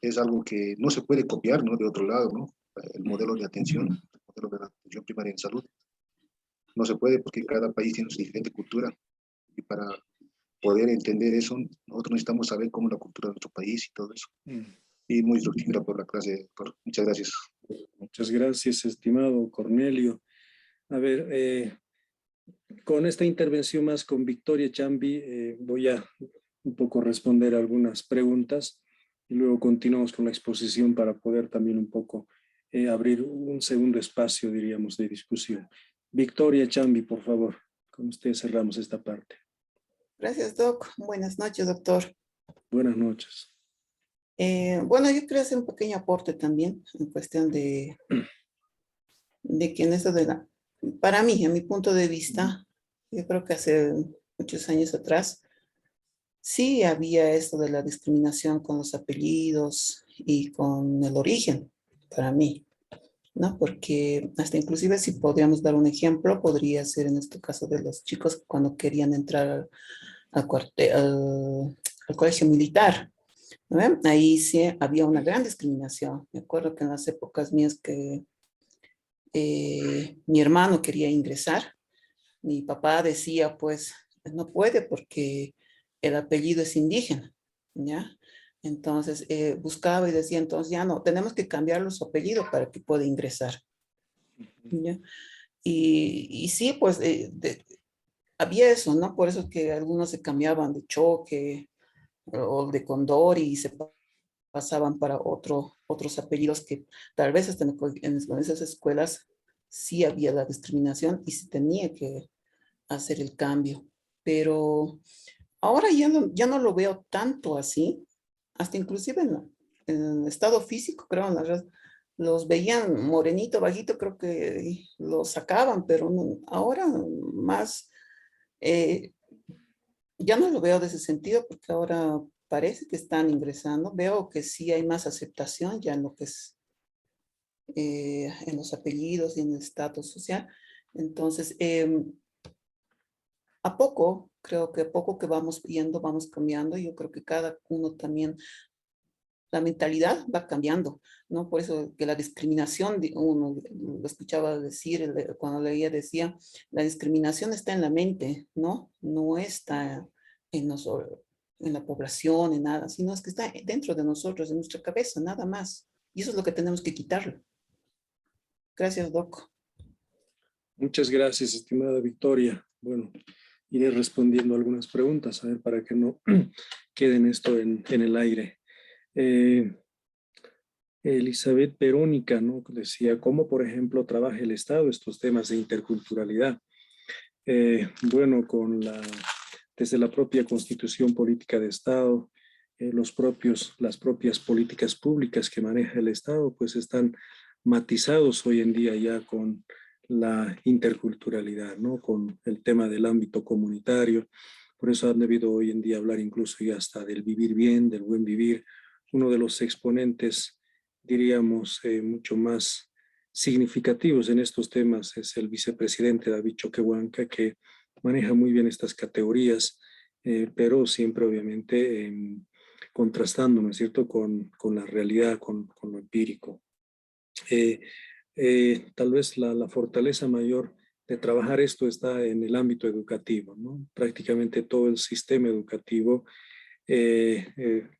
es algo que no se puede copiar, ¿no? De otro lado, ¿no? El modelo de atención, el modelo de la atención primaria en salud. No se puede porque cada país tiene su diferente cultura. Y para poder entender eso, nosotros necesitamos saber cómo es la cultura de nuestro país y todo eso. Y muy fructífera por la clase, doctor. Muchas gracias. Muchas gracias, estimado Cornelio. A ver, con esta intervención más con Victoria Chambi, voy a un poco responder algunas preguntas y luego continuamos con la exposición para poder también un poco abrir un segundo espacio, diríamos, de discusión. Victoria Chambi, por favor, con usted cerramos esta parte. Gracias, Doc. Buenas noches, doctor. Buenas noches. Bueno, yo quería hacer un pequeño aporte también en cuestión de que en esto de la, para mí, a mi punto de vista, yo creo que hace muchos años atrás, sí había esto de la discriminación con los apellidos y con el origen, para mí. ¿no? Porque hasta inclusive si podríamos dar un ejemplo, podría ser en este caso de los chicos cuando querían entrar al colegio militar, ¿no? Ahí sí había una gran discriminación. Me acuerdo que en las épocas mías que mi hermano quería ingresar, mi papá decía, pues, no puede porque el apellido es indígena, ¿ya? Entonces, buscaba y decía, entonces ya no, tenemos que cambiarle su apellido para que pueda ingresar, ¿ya? Y sí, pues, había eso, ¿no? Por eso es que algunos se cambiaban de Choque o de Condor y se pasaban para otros apellidos que tal vez hasta en esas escuelas sí había la discriminación y se tenía que hacer el cambio. Pero ahora ya no lo veo tanto así, hasta inclusive en el estado físico, creo, los veían morenito, bajito, creo que los sacaban, pero ahora más, eh, ya no lo veo de ese sentido porque ahora parece que están ingresando, veo que sí hay más aceptación ya en lo que es en los apellidos y en el estatus social. Entonces, a poco, creo que a poco que vamos viendo, vamos cambiando. Yo creo que cada uno también, la mentalidad va cambiando, ¿no? Por eso que la discriminación, uno lo escuchaba decir, cuando leía decía, la discriminación está en la mente, ¿no? No está en nosotros, en la población, en nada, sino es que está dentro de nosotros, en nuestra cabeza, nada más. Y eso es lo que tenemos que quitarlo. Gracias, Doc. Muchas gracias, estimada Victoria. Bueno, iré respondiendo algunas preguntas, a ver, para que no queden esto en el aire. Elizabeth Verónica, ¿no? Decía, ¿cómo, por ejemplo, trabaja el Estado estos temas de interculturalidad? Bueno, desde la propia Constitución Política de Estado, las propias políticas públicas que maneja el Estado, pues están matizados hoy en día ya con la interculturalidad, ¿no? Con el tema del ámbito comunitario. Por eso han debido hoy en día hablar incluso ya hasta del vivir bien, del buen vivir. Uno de los exponentes, diríamos, mucho más significativos en estos temas es el vicepresidente David Choquehuanca, que maneja muy bien estas categorías, pero siempre obviamente contrastando, ¿no es cierto?, con la realidad, con lo empírico. Tal vez la fortaleza mayor de trabajar esto está en el ámbito educativo, ¿no? Prácticamente todo el sistema educativo, la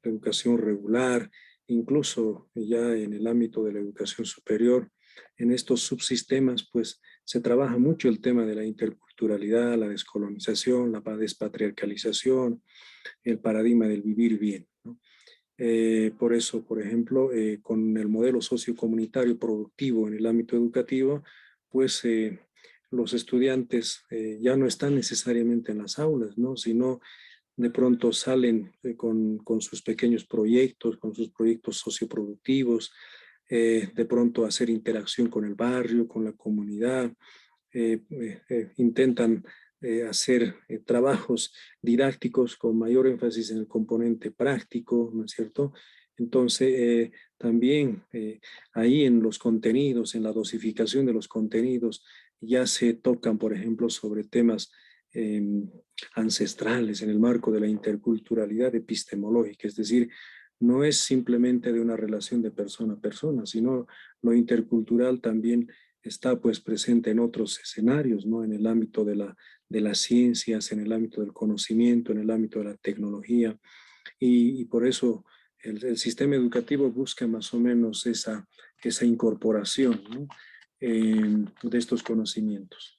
educación regular, incluso ya en el ámbito de la educación superior, en estos subsistemas, pues se trabaja mucho el tema de la interculturalidad, la descolonización, la despatriarcalización, el paradigma del vivir bien, ¿no? Por eso, por ejemplo, con el modelo sociocomunitario productivo en el ámbito educativo, pues los estudiantes ya no están necesariamente en las aulas, ¿no? Sino de pronto salen con sus pequeños proyectos, con sus proyectos socioproductivos, de pronto hacer interacción con el barrio, con la comunidad, intentan hacer trabajos didácticos con mayor énfasis en el componente práctico, ¿no es cierto? Entonces, también ahí en los contenidos, en la dosificación de los contenidos, ya se tocan, por ejemplo, sobre temas ancestrales en el marco de la interculturalidad epistemológica, es decir, no es simplemente de una relación de persona a persona, sino lo intercultural también está pues presente en otros escenarios, ¿no? En el ámbito de las ciencias, en el ámbito del conocimiento, en el ámbito de la tecnología, y por eso el sistema educativo busca más o menos esa incorporación, ¿no? De estos conocimientos.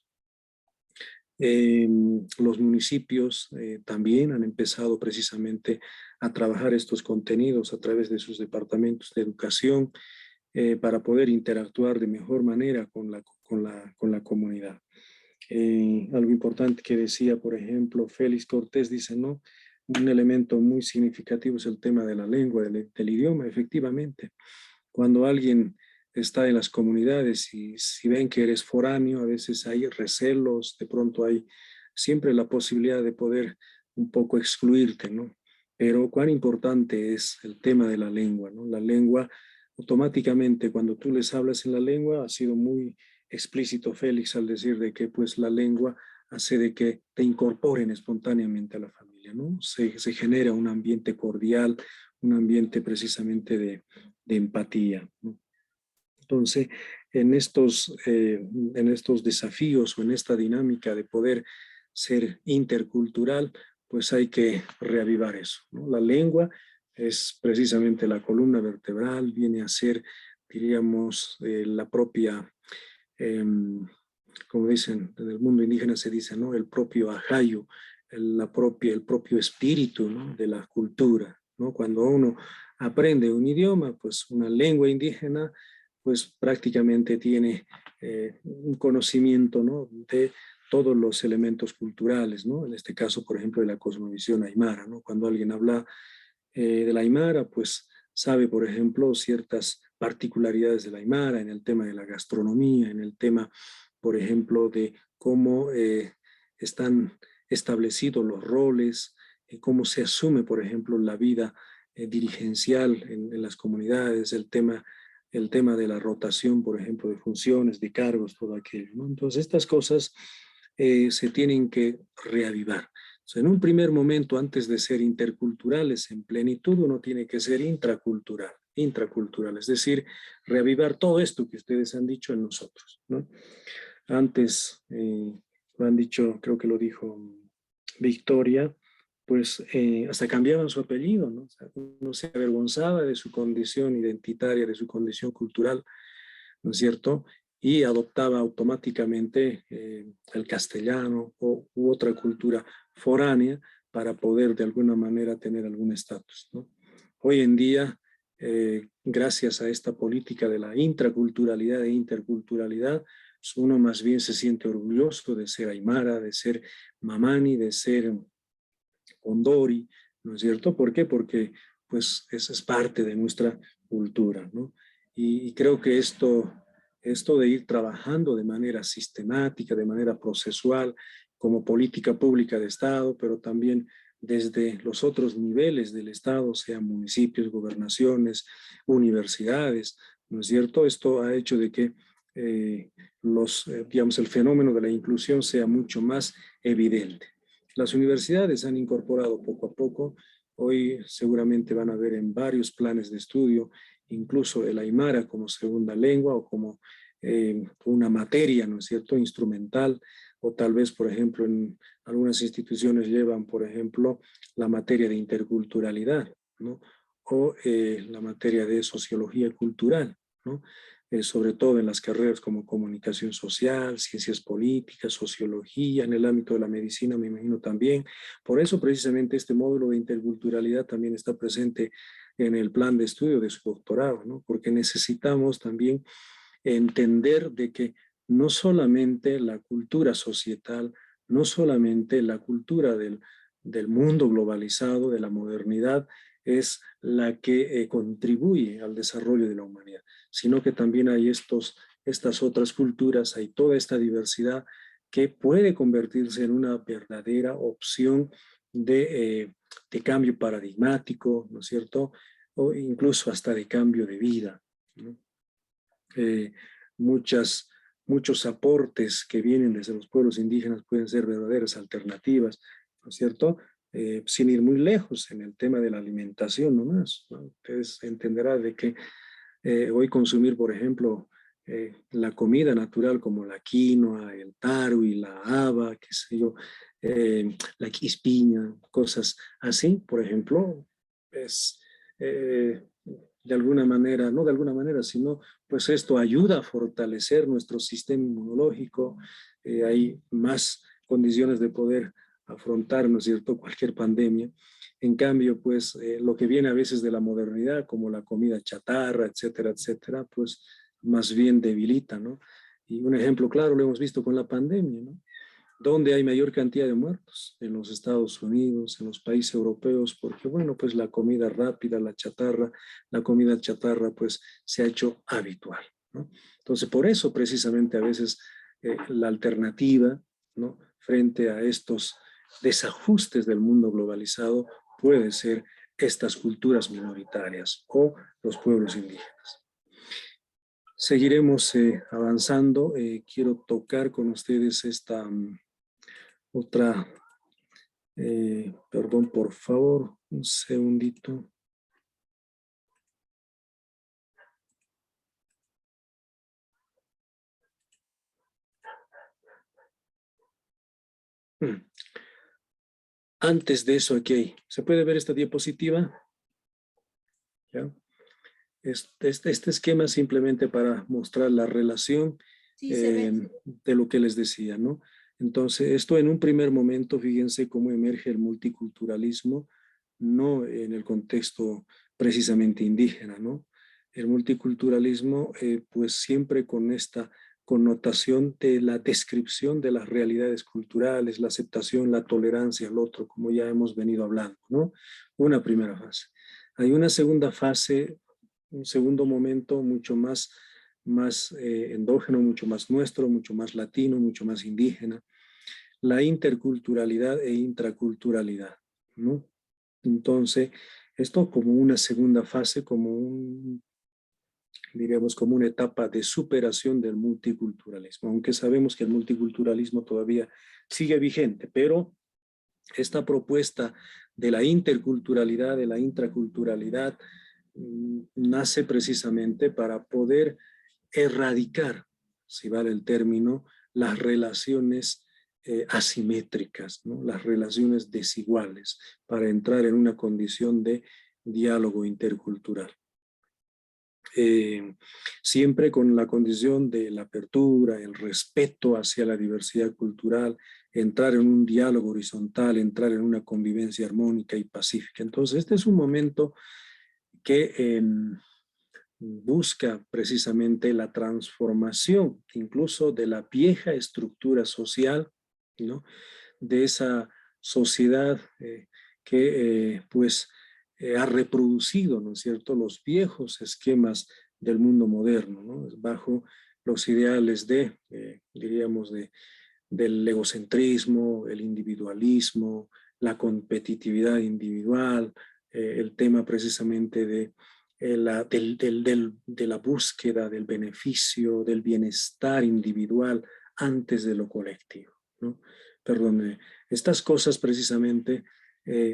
Los municipios también han empezado precisamente a trabajar estos contenidos a través de sus departamentos de educación para poder interactuar de mejor manera con la comunidad. Algo importante que decía, por ejemplo, Félix Cortés dice, ¿no? Un elemento muy significativo es el tema de la lengua, del idioma, efectivamente. Cuando alguien está en las comunidades y si ven que eres foráneo, a veces hay recelos, de pronto hay siempre la posibilidad de poder un poco excluirte, ¿no? Pero cuán importante es el tema de la lengua, ¿no? La lengua automáticamente cuando tú les hablas en la lengua, ha sido muy explícito Félix al decir de que pues la lengua hace de que te incorporen espontáneamente a la familia, ¿no? Se genera un ambiente cordial, un ambiente precisamente de empatía, ¿no? Entonces, en estos desafíos o en esta dinámica de poder ser intercultural, pues hay que reavivar eso, ¿no? La lengua es precisamente la columna vertebral, viene a ser, diríamos, la propia, como dicen, en el mundo indígena se dice, ¿no? El propio ajayo, el propio espíritu, ¿no? De la cultura, ¿no? Cuando uno aprende un idioma, pues una lengua indígena, pues prácticamente tiene un conocimiento, ¿no? De todos los elementos culturales, ¿no? En este caso, por ejemplo, de la cosmovisión aymara, ¿no? Cuando alguien habla de la aymara, pues sabe, por ejemplo, ciertas particularidades de la aymara en el tema de la gastronomía, en el tema, por ejemplo, de cómo están establecidos los roles, cómo se asume, por ejemplo, la vida dirigencial en las comunidades, el tema de la rotación, por ejemplo, de funciones, de cargos, todo aquello, ¿no? Entonces, estas cosas se tienen que reavivar. O sea, en un primer momento, antes de ser interculturales en plenitud, uno tiene que ser intracultural, es decir, reavivar todo esto que ustedes han dicho en nosotros, ¿no? Antes, lo han dicho, creo que lo dijo Victoria, pues hasta cambiaban su apellido, ¿no? O sea, uno se avergonzaba de su condición identitaria, de su condición cultural, ¿no es cierto? Y adoptaba automáticamente el castellano u otra cultura foránea para poder de alguna manera tener algún estatus, ¿no? Hoy en día, gracias a esta política de la intraculturalidad e interculturalidad, pues uno más bien se siente orgulloso de ser aymara, de ser mamani, de ser ondori, ¿no es cierto? ¿Por qué? Porque pues esa es parte de nuestra cultura, ¿no? Y creo que esto de ir trabajando de manera sistemática, de manera procesual, como política pública de Estado, pero también desde los otros niveles del Estado, sean municipios, gobernaciones, universidades, ¿no es cierto? Esto ha hecho de que digamos, el fenómeno de la inclusión sea mucho más evidente. Las universidades han incorporado poco a poco, hoy seguramente van a ver en varios planes de estudio, incluso el aymara como segunda lengua o como una materia, ¿no es cierto?, instrumental, o tal vez, por ejemplo, en algunas instituciones llevan, por ejemplo, la materia de interculturalidad, ¿no? O la materia de sociología cultural, ¿no? Sobre todo en las carreras como comunicación social, ciencias políticas, sociología, en el ámbito de la medicina, me imagino también. Por eso precisamente este módulo de interculturalidad también está presente en el plan de estudio de su doctorado, ¿no? Porque necesitamos también entender de que no solamente la cultura societal, no solamente la cultura del mundo globalizado, de la modernidad, es la que contribuye al desarrollo de la humanidad, sino que también hay estas otras culturas, hay toda esta diversidad que puede convertirse en una verdadera opción de cambio paradigmático, ¿no es cierto? O incluso hasta de cambio de vida, ¿no? Muchos aportes que vienen desde los pueblos indígenas pueden ser verdaderas alternativas, ¿no es cierto? Sin ir muy lejos en el tema de la alimentación nomás, ¿no? Ustedes entenderán de que hoy consumir, por ejemplo, la comida natural como la quinoa, el taro y la haba, qué sé yo, la quispiña, cosas así, por ejemplo, es de alguna manera, no de alguna manera, sino pues esto ayuda a fortalecer nuestro sistema inmunológico, hay más condiciones de poder afrontar, ¿no es cierto?, cualquier pandemia. En cambio, pues lo que viene a veces de la modernidad, como la comida chatarra, etcétera, etcétera, pues más bien debilita, ¿no? Y un ejemplo claro lo hemos visto con la pandemia, ¿no? ¿Dónde hay mayor cantidad de muertos? En los Estados Unidos, en los países europeos, porque bueno, pues la comida rápida, la comida chatarra, pues se ha hecho habitual, ¿no? Entonces, por eso precisamente a veces la alternativa, ¿no?, frente a estos desajustes del mundo globalizado puede ser estas culturas minoritarias o los pueblos indígenas. Seguiremos avanzando. Quiero tocar con ustedes esta otra, perdón, por favor, un segundito. Antes de eso, aquí ¿se puede ver esta diapositiva? ¿Ya? Este esquema simplemente para mostrar la relación Sí, se ve. de lo que les decía, ¿no? Entonces, esto en un primer momento, fíjense cómo emerge el multiculturalismo, no en el contexto precisamente indígena, ¿no? El multiculturalismo, pues siempre con esta connotación de la descripción de las realidades culturales, la aceptación, la tolerancia al otro, como ya hemos venido hablando, ¿no? Una primera fase. Hay una segunda fase, un segundo momento mucho más endógeno, mucho más nuestro, mucho más latino, mucho más indígena, la interculturalidad e intraculturalidad, ¿no? Entonces, esto como una segunda fase, digamos, como una etapa de superación del multiculturalismo, aunque sabemos que el multiculturalismo todavía sigue vigente, pero esta propuesta de la interculturalidad, de la intraculturalidad, nace precisamente para poder erradicar, si vale el término, las relaciones asimétricas, ¿no? Las relaciones desiguales, para entrar en una condición de diálogo intercultural. Siempre con la condición de la apertura, el respeto hacia la diversidad cultural, entrar en un diálogo horizontal, entrar en una convivencia armónica y pacífica. Entonces, este es un momento que busca precisamente la transformación incluso de la vieja estructura social, ¿no? De esa sociedad que pues ha reproducido, ¿no es cierto?, los viejos esquemas del mundo moderno, ¿no? Bajo los ideales de, diríamos, del egocentrismo, el individualismo, la competitividad individual, el tema precisamente de la búsqueda del beneficio, del bienestar individual antes de lo colectivo, ¿no? Perdón, estas cosas precisamente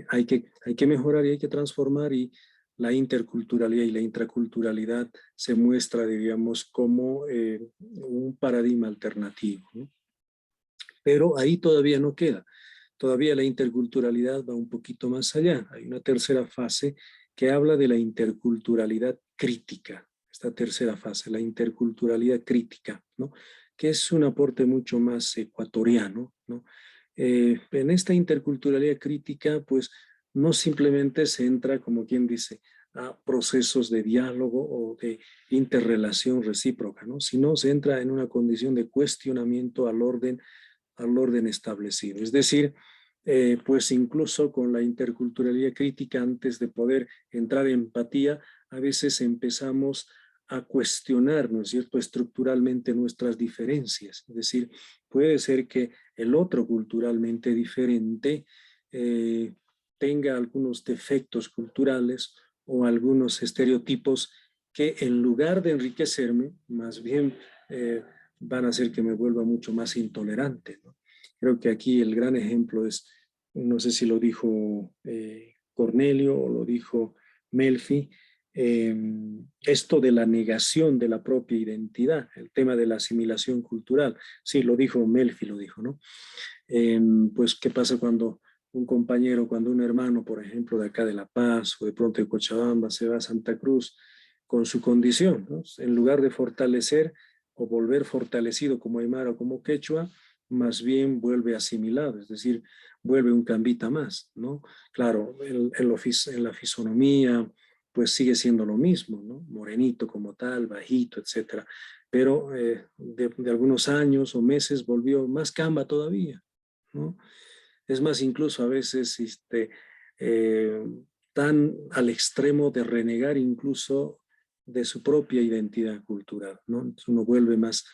hay que mejorar y hay que transformar, y la interculturalidad y la intraculturalidad se muestra, digamos, como un paradigma alternativo, ¿no? Pero ahí todavía no queda. Todavía la interculturalidad va un poquito más allá. Hay una tercera fase que habla de la interculturalidad crítica. Esta tercera fase, la interculturalidad crítica, ¿no? Que es un aporte mucho más ecuatoriano, ¿no? En esta interculturalidad crítica, pues no simplemente se entra, como quien dice, a procesos de diálogo o de interrelación recíproca, ¿no? Sino se entra en una condición de cuestionamiento al orden establecido. Es decir, pues incluso con la interculturalidad crítica, antes de poder entrar en empatía, a veces empezamos a cuestionar, ¿no es cierto?, estructuralmente nuestras diferencias. Es decir, puede ser que el otro culturalmente diferente tenga algunos defectos culturales o algunos estereotipos que, en lugar de enriquecerme, más bien van a hacer que me vuelva mucho más intolerante, ¿no? Creo que aquí el gran ejemplo es, no sé si lo dijo Cornelio o lo dijo Melfi, esto de la negación de la propia identidad, el tema de la asimilación cultural. Sí, lo dijo Melfi, lo dijo, ¿no? Pues, ¿qué pasa cuando un compañero, cuando un hermano, por ejemplo, de acá de La Paz o de pronto de Cochabamba, se va a Santa Cruz con su condición, ¿no? En lugar de fortalecer o volver fortalecido como aymara o como quechua, más bien vuelve asimilado, es decir, vuelve un cambita más, ¿no? Claro, en la fisonomía, pues sigue siendo lo mismo, ¿no? Morenito como tal, bajito, etcétera. Pero de algunos años o meses volvió más camba todavía, ¿no? Es más, incluso a veces tan al extremo de renegar incluso de su propia identidad cultural, ¿no? Entonces uno vuelve más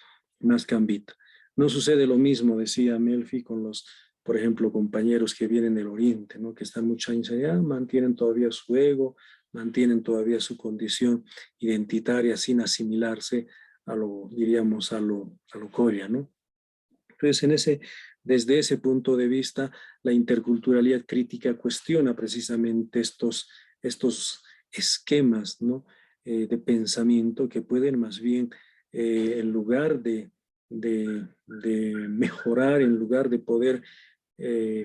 cambita. No sucede lo mismo, decía Melfi, con los, por ejemplo, compañeros que vienen del Oriente, ¿no? Que están muchos años allá, mantienen todavía su ego, mantienen todavía su condición identitaria sin asimilarse diríamos, a lo Coria, ¿no? Entonces, desde ese punto de vista, la interculturalidad crítica cuestiona precisamente estos esquemas, ¿no? De pensamiento que pueden más bien, en lugar de mejorar, en lugar de poder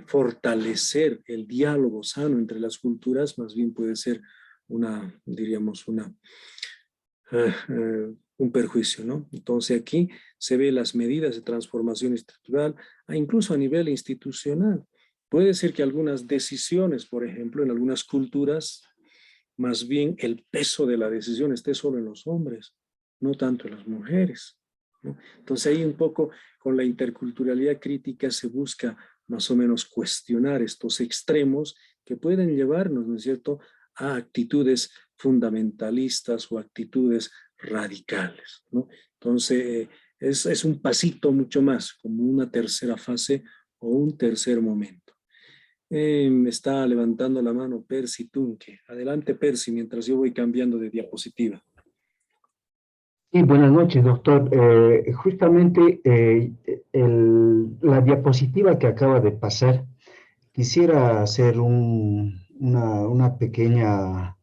fortalecer el diálogo sano entre las culturas, más bien puede ser diríamos, un perjuicio, ¿no? Entonces aquí se ve las medidas de transformación estructural, incluso a nivel institucional. Puede ser que algunas decisiones, por ejemplo, en algunas culturas, más bien el peso de la decisión esté solo en los hombres, no tanto en las mujeres, ¿no? Entonces ahí un poco con la interculturalidad crítica se busca más o menos cuestionar estos extremos que pueden llevarnos, ¿no es cierto?, a actitudes fundamentalistas o actitudes radicales, ¿no? Entonces, es un pasito mucho más, como una tercera fase o un tercer momento. Me está levantando la mano Percy Tunque. Adelante, Percy, mientras yo voy cambiando de diapositiva. Sí, buenas noches, doctor. Justamente la diapositiva que acaba de pasar, quisiera hacer una pequeña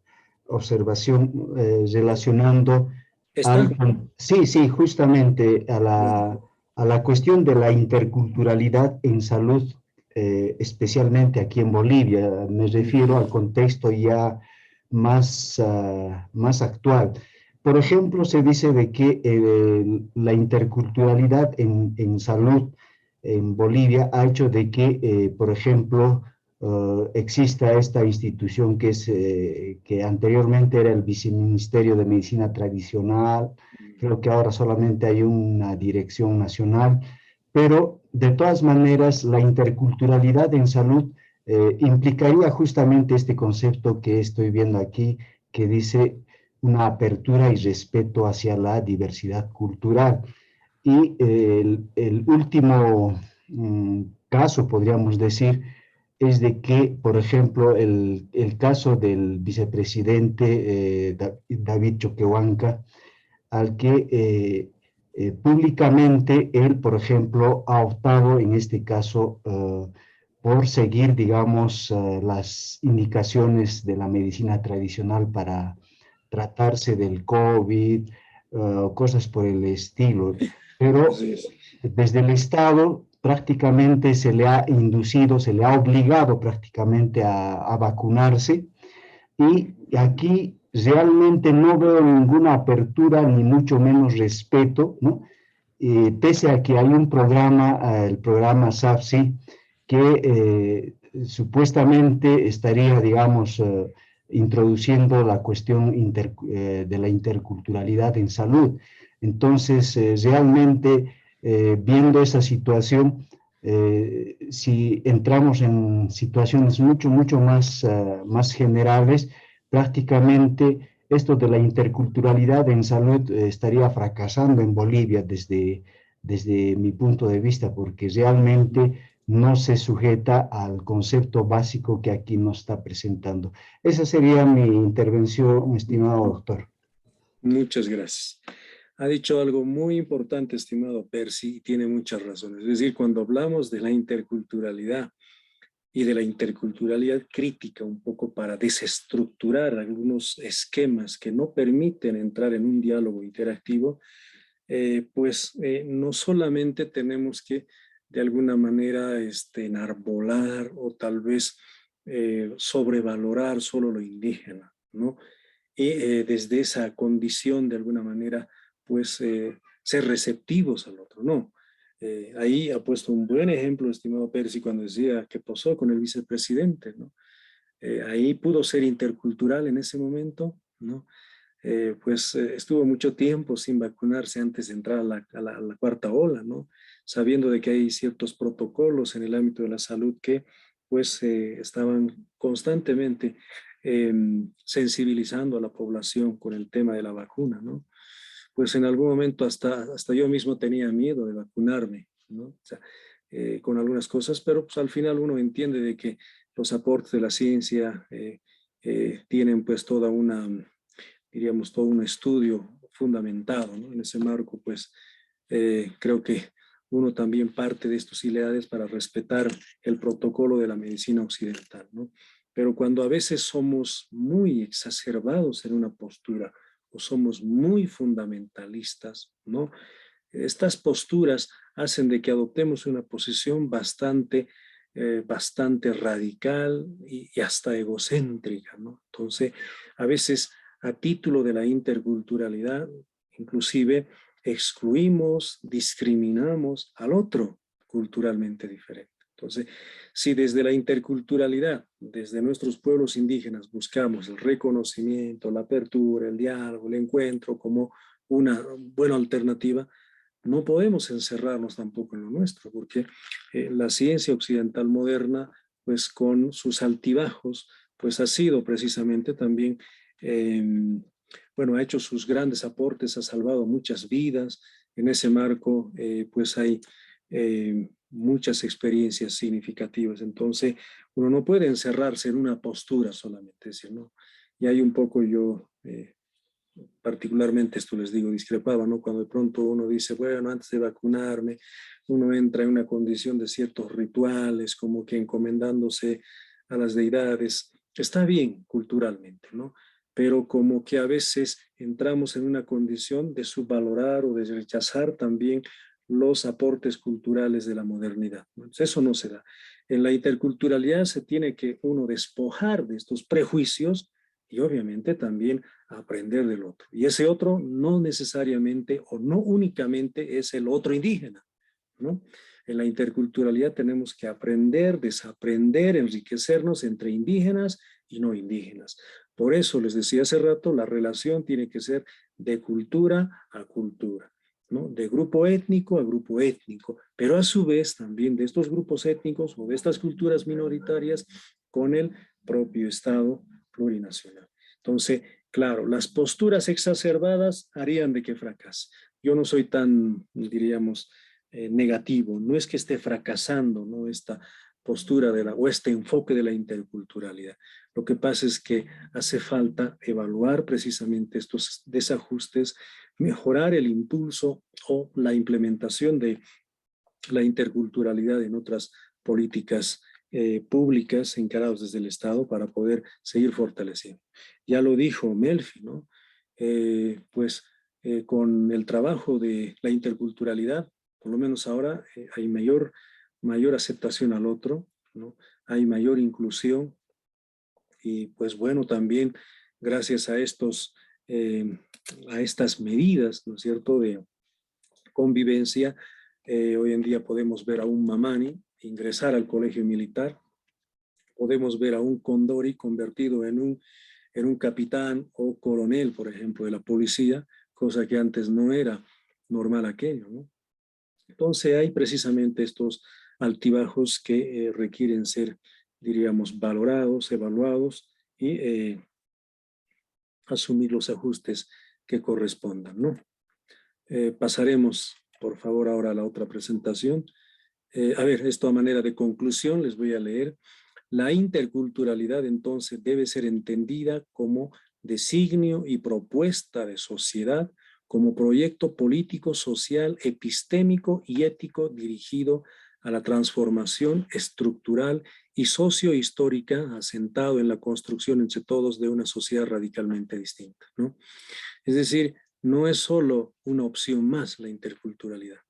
observación relacionando ¿Está? sí, justamente a la cuestión de la interculturalidad en salud, especialmente aquí en Bolivia. Me refiero al contexto ya más actual. Por ejemplo, se dice de que la interculturalidad en salud en Bolivia ha hecho de que, por ejemplo, exista esta institución que anteriormente era el Viceministerio de Medicina Tradicional. Creo que ahora solamente hay una dirección nacional, pero de todas maneras la interculturalidad en salud implicaría justamente este concepto que estoy viendo aquí, que dice una apertura y respeto hacia la diversidad cultural. Y el último caso, podríamos decir, es de que, por ejemplo, el caso del vicepresidente David Choquehuanca, al que públicamente él, por ejemplo, ha optado en este caso por seguir, digamos, las indicaciones de la medicina tradicional para tratarse del COVID, cosas por el estilo. Pero desde el Estado prácticamente se le ha inducido, se le ha obligado prácticamente a vacunarse, y aquí realmente no veo ninguna apertura ni mucho menos respeto, ¿no? Pese a que hay un programa, el programa SAFSI, que supuestamente estaría, digamos, introduciendo la cuestión de la interculturalidad en salud. Entonces, realmente, viendo esa situación, si entramos en situaciones mucho más generales, prácticamente esto de la interculturalidad en salud estaría fracasando en Bolivia desde mi punto de vista, porque realmente no se sujeta al concepto básico que aquí nos está presentando. Esa sería mi intervención, estimado doctor. Muchas gracias. Ha dicho algo muy importante, estimado Percy, y tiene muchas razones. Es decir, cuando hablamos de la interculturalidad y de la interculturalidad crítica, un poco para desestructurar algunos esquemas que no permiten entrar en un diálogo interactivo, no solamente tenemos que de alguna manera enarbolar o tal vez sobrevalorar solo lo indígena, ¿no? Y desde esa condición de alguna manera pues ser receptivos al otro, ¿no? Ahí ha puesto un buen ejemplo, estimado Percy, cuando decía qué pasó con el vicepresidente, ¿no? Ahí pudo ser intercultural en ese momento, ¿no? Estuvo mucho tiempo sin vacunarse antes de entrar a la cuarta ola, ¿no? Sabiendo de que hay ciertos protocolos en el ámbito de la salud que pues estaban constantemente sensibilizando a la población con el tema de la vacuna, ¿no? Pues en algún momento hasta yo mismo tenía miedo de vacunarme, ¿no? O sea, con algunas cosas, pero pues al final uno entiende de que los aportes de la ciencia tienen pues diríamos, todo un estudio fundamentado, ¿no? En ese marco, pues, creo que uno también parte de estos ideales para respetar el protocolo de la medicina occidental, ¿no? Pero cuando a veces somos muy exacerbados en una postura o somos muy fundamentalistas, ¿no? Estas posturas hacen de que adoptemos una posición bastante radical y hasta egocéntrica, ¿no? Entonces, a veces a título de la interculturalidad, inclusive excluimos, discriminamos al otro culturalmente diferente. Entonces, si desde la interculturalidad, desde nuestros pueblos indígenas buscamos el reconocimiento, la apertura, el diálogo, el encuentro como una buena alternativa, no podemos encerrarnos tampoco en lo nuestro, porque la ciencia occidental moderna, pues con sus altibajos, pues ha sido precisamente también, bueno, ha hecho sus grandes aportes, ha salvado muchas vidas. En ese marco, pues hay muchas experiencias significativas. Entonces, uno no puede encerrarse en una postura solamente, decir, ¿no? Y hay un poco yo... particularmente esto les digo, discrepaba, ¿no? Cuando de pronto uno dice, bueno, antes de vacunarme, uno entra en una condición de ciertos rituales, como que encomendándose a las deidades. Está bien culturalmente, ¿no? Pero como que a veces entramos en una condición de subvalorar o de rechazar también los aportes culturales de la modernidad, ¿no? Entonces, eso no se da. En la interculturalidad se tiene que uno despojar de estos prejuicios y obviamente también aprender del otro. Y ese otro no necesariamente o no únicamente es el otro indígena, ¿no? En la interculturalidad tenemos que aprender, desaprender, enriquecernos entre indígenas y no indígenas. Por eso les decía hace rato, la relación tiene que ser de cultura a cultura, ¿no? De grupo étnico a grupo étnico, pero a su vez también de estos grupos étnicos o de estas culturas minoritarias con el propio Estado plurinacional. Entonces, claro, las posturas exacerbadas harían de que fracase. Yo no soy tan, diríamos, negativo. No es que esté fracasando, ¿no? Esta postura o este enfoque de la interculturalidad. Lo que pasa es que hace falta evaluar precisamente estos desajustes, mejorar el impulso o la implementación de la interculturalidad en otras políticas públicas encaradas desde el Estado para poder seguir fortaleciendo. Ya lo dijo Melfi, ¿no? Con el trabajo de la interculturalidad, por lo menos ahora hay mayor aceptación al otro, ¿no? Hay mayor inclusión y pues bueno, también gracias a estas medidas, ¿no es cierto?, de convivencia, hoy en día podemos ver a un Mamani ingresar al colegio militar, podemos ver a un Condori convertido en un capitán o coronel, por ejemplo, de la policía, cosa que antes no era normal aquello, ¿no? Entonces hay precisamente estos altibajos que requieren ser, diríamos, valorados, evaluados y asumir los ajustes que correspondan, ¿no? Pasaremos, por favor, ahora a la otra presentación. A ver, esto a manera de conclusión les voy a leer. La interculturalidad entonces debe ser entendida como designio y propuesta de sociedad, como proyecto político, social, epistémico y ético dirigido a la transformación estructural y sociohistórica asentado en la construcción entre todos de una sociedad radicalmente distinta, ¿no? Es decir, no es solo una opción más la interculturalidad.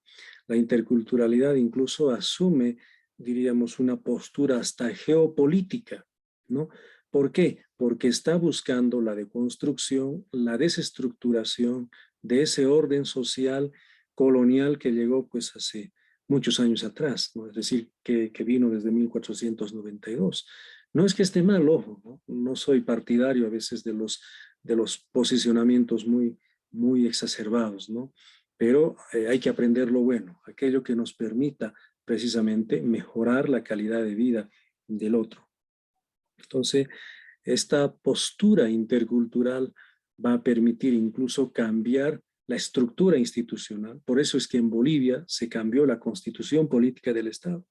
La interculturalidad incluso asume, diríamos, una postura hasta geopolítica, ¿no? ¿Por qué? Porque está buscando la deconstrucción, la desestructuración de ese orden social colonial que llegó pues hace muchos años atrás, ¿no? Es decir, que vino desde 1492. No es que esté mal, ojo, ¿no? No soy partidario a veces de los posicionamientos muy exacerbados, ¿no? Pero hay que aprender lo bueno, aquello que nos permita precisamente mejorar la calidad de vida del otro. Entonces, esta postura intercultural va a permitir incluso cambiar la estructura institucional. Por eso es que en Bolivia se cambió la constitución política del Estado.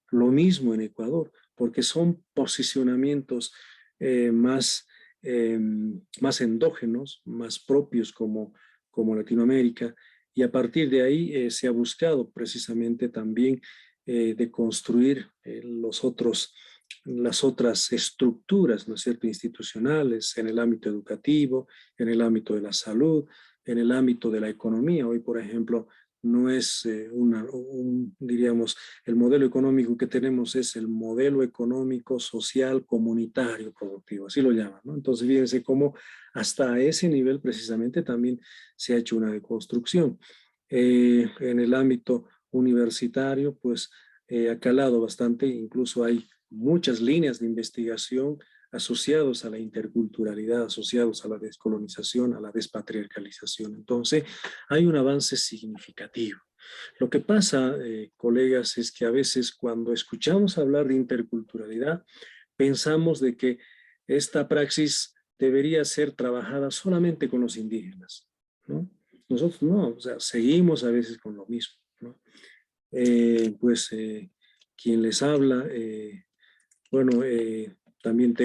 Lo mismo en Ecuador, porque son posicionamientos más endógenos, más propios como como Latinoamérica, y a partir de ahí se ha buscado precisamente también de construir las otras estructuras, ¿no es cierto?, institucionales en el ámbito educativo, en el ámbito de la salud, en el ámbito de la economía. Hoy, por ejemplo, no es diríamos, el modelo económico que tenemos es el modelo económico, social, comunitario, productivo, así lo llaman, ¿no? Entonces, fíjense cómo hasta a ese nivel precisamente también se ha hecho una deconstrucción. En el ámbito universitario, pues ha calado bastante, incluso hay muchas líneas de investigación asociados a la interculturalidad, asociados a la descolonización, a la despatriarcalización. Entonces, hay un avance significativo. Lo que pasa, colegas, es que a veces cuando escuchamos hablar de interculturalidad, pensamos de que esta praxis debería ser trabajada solamente con los indígenas, ¿no? Nosotros no, o sea, seguimos a veces con lo mismo, ¿no? Quien les habla, bueno, también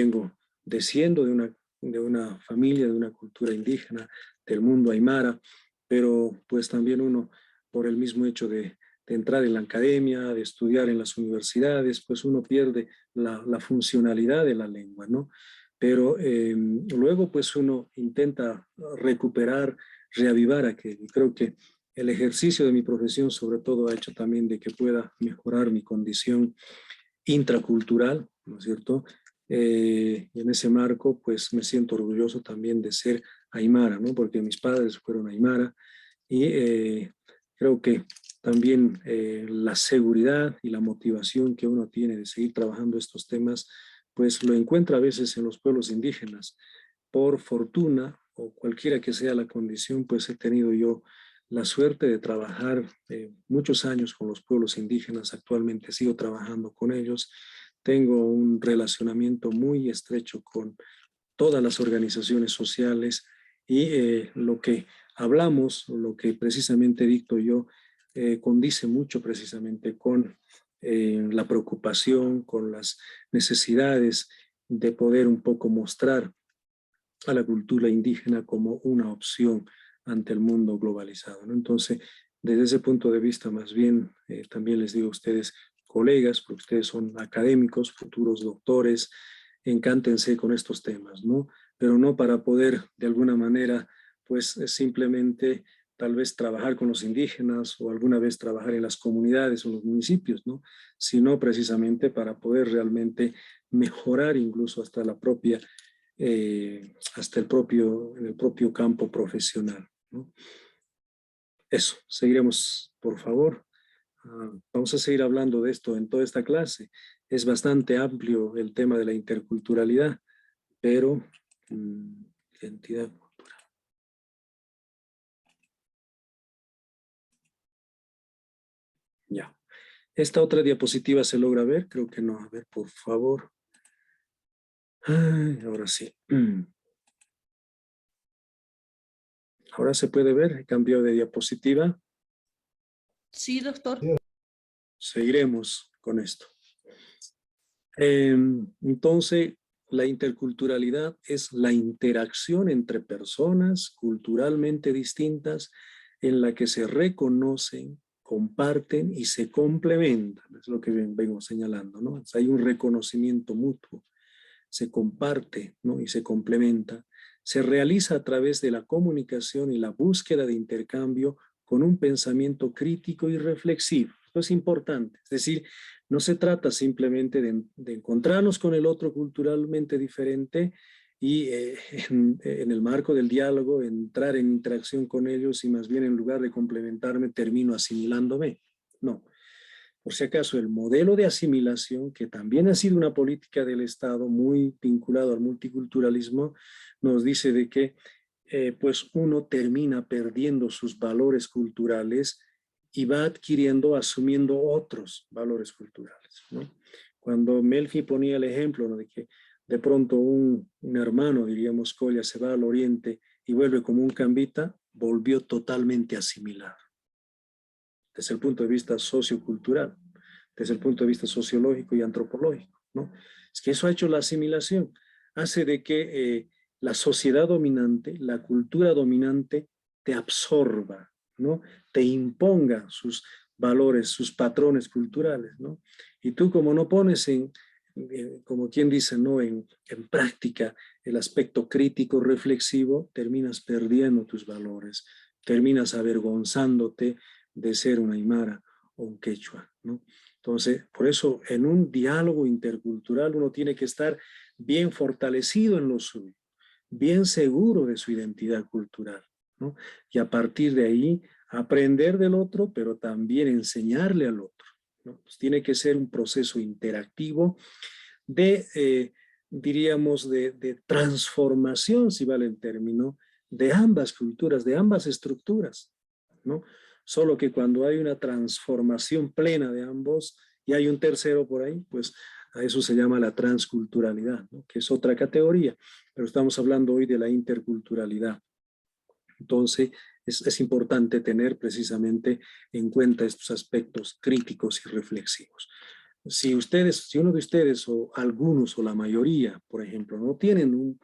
desciendo de una familia, de una cultura indígena, del mundo aymara, pero pues también uno, por el mismo hecho de entrar en la academia, de estudiar en las universidades, pues uno pierde la funcionalidad de la lengua, ¿no? Pero luego pues uno intenta recuperar, reavivar aquello. Y creo que el ejercicio de mi profesión sobre todo ha hecho también de que pueda mejorar mi condición intracultural, ¿no es cierto? Y en ese marco, pues me siento orgulloso también de ser aymara, ¿no? Porque mis padres fueron aymara y creo que también la seguridad y la motivación que uno tiene de seguir trabajando estos temas, pues lo encuentra a veces en los pueblos indígenas. Por fortuna, o cualquiera que sea la condición, pues he tenido yo la suerte de trabajar muchos años con los pueblos indígenas. Actualmente sigo trabajando con ellos. Tengo un relacionamiento muy estrecho con todas las organizaciones sociales y lo que hablamos, lo que precisamente dicto yo, condice mucho precisamente con la preocupación, con las necesidades de poder un poco mostrar a la cultura indígena como una opción ante el mundo globalizado, ¿no? Entonces, desde ese punto de vista, más bien, también les digo a ustedes, colegas, porque ustedes son académicos, futuros doctores, encántense con estos temas, ¿no? Pero no para poder, de alguna manera, pues simplemente tal vez trabajar con los indígenas o alguna vez trabajar en las comunidades o en los municipios, ¿no? Sino precisamente para poder realmente mejorar incluso hasta la propia hasta en el propio campo profesional, ¿no? Eso, seguiremos, por favor. Vamos a seguir hablando de esto en toda esta clase. Es bastante amplio el tema de la interculturalidad, pero identidad cultural. Ya. Esta otra diapositiva se logra ver, creo que no. A ver, por favor. Ay, ahora sí. Ahora se puede ver, he cambiado de diapositiva. Sí, doctor. Seguiremos con esto. Entonces, la interculturalidad es la interacción entre personas culturalmente distintas en la que se reconocen, comparten y se complementan. Es lo que vengo señalando, ¿no? O sea, hay un reconocimiento mutuo, se comparte, ¿no? Y se complementa. Se realiza a través de la comunicación y la búsqueda de intercambio con un pensamiento crítico y reflexivo. Esto es importante. Es decir, no se trata simplemente de encontrarnos con el otro culturalmente diferente y en el marco del diálogo entrar en interacción con ellos y más bien en lugar de complementarme termino asimilándome. No. Por si acaso, el modelo de asimilación, que también ha sido una política del Estado muy vinculado al multiculturalismo, nos dice de que pues uno termina perdiendo sus valores culturales y va adquiriendo, asumiendo otros valores culturales, ¿no? Cuando Melfi ponía el ejemplo, ¿no?, de que de pronto un hermano, diríamos, Colla, se va al oriente y vuelve como un cambita, volvió totalmente asimilado. Desde el punto de vista sociocultural, desde el punto de vista sociológico y antropológico, ¿no? Es que eso ha hecho la asimilación, hace de que la sociedad dominante, la cultura dominante, te absorba, ¿no? Te imponga sus valores, sus patrones culturales, ¿no? Y tú como no pones como quien dice, ¿no? En práctica el aspecto crítico, reflexivo, terminas perdiendo tus valores, terminas avergonzándote de ser un aymara o un quechua, ¿no? Entonces, por eso en un diálogo intercultural uno tiene que estar bien fortalecido en lo suyo, bien seguro de su identidad cultural, ¿no? Y a partir de ahí aprender del otro, pero también enseñarle al otro, ¿no? Pues tiene que ser un proceso interactivo de, diríamos, de transformación, si vale el término, de ambas culturas, de ambas estructuras, ¿no? Solo que cuando hay una transformación plena de ambos y hay un tercero por ahí, pues a eso se llama la transculturalidad, ¿no? Que es otra categoría, pero estamos hablando hoy de la interculturalidad. Entonces, es importante tener precisamente en cuenta estos aspectos críticos y reflexivos. Si uno de ustedes o algunos o la mayoría, por ejemplo, no tienen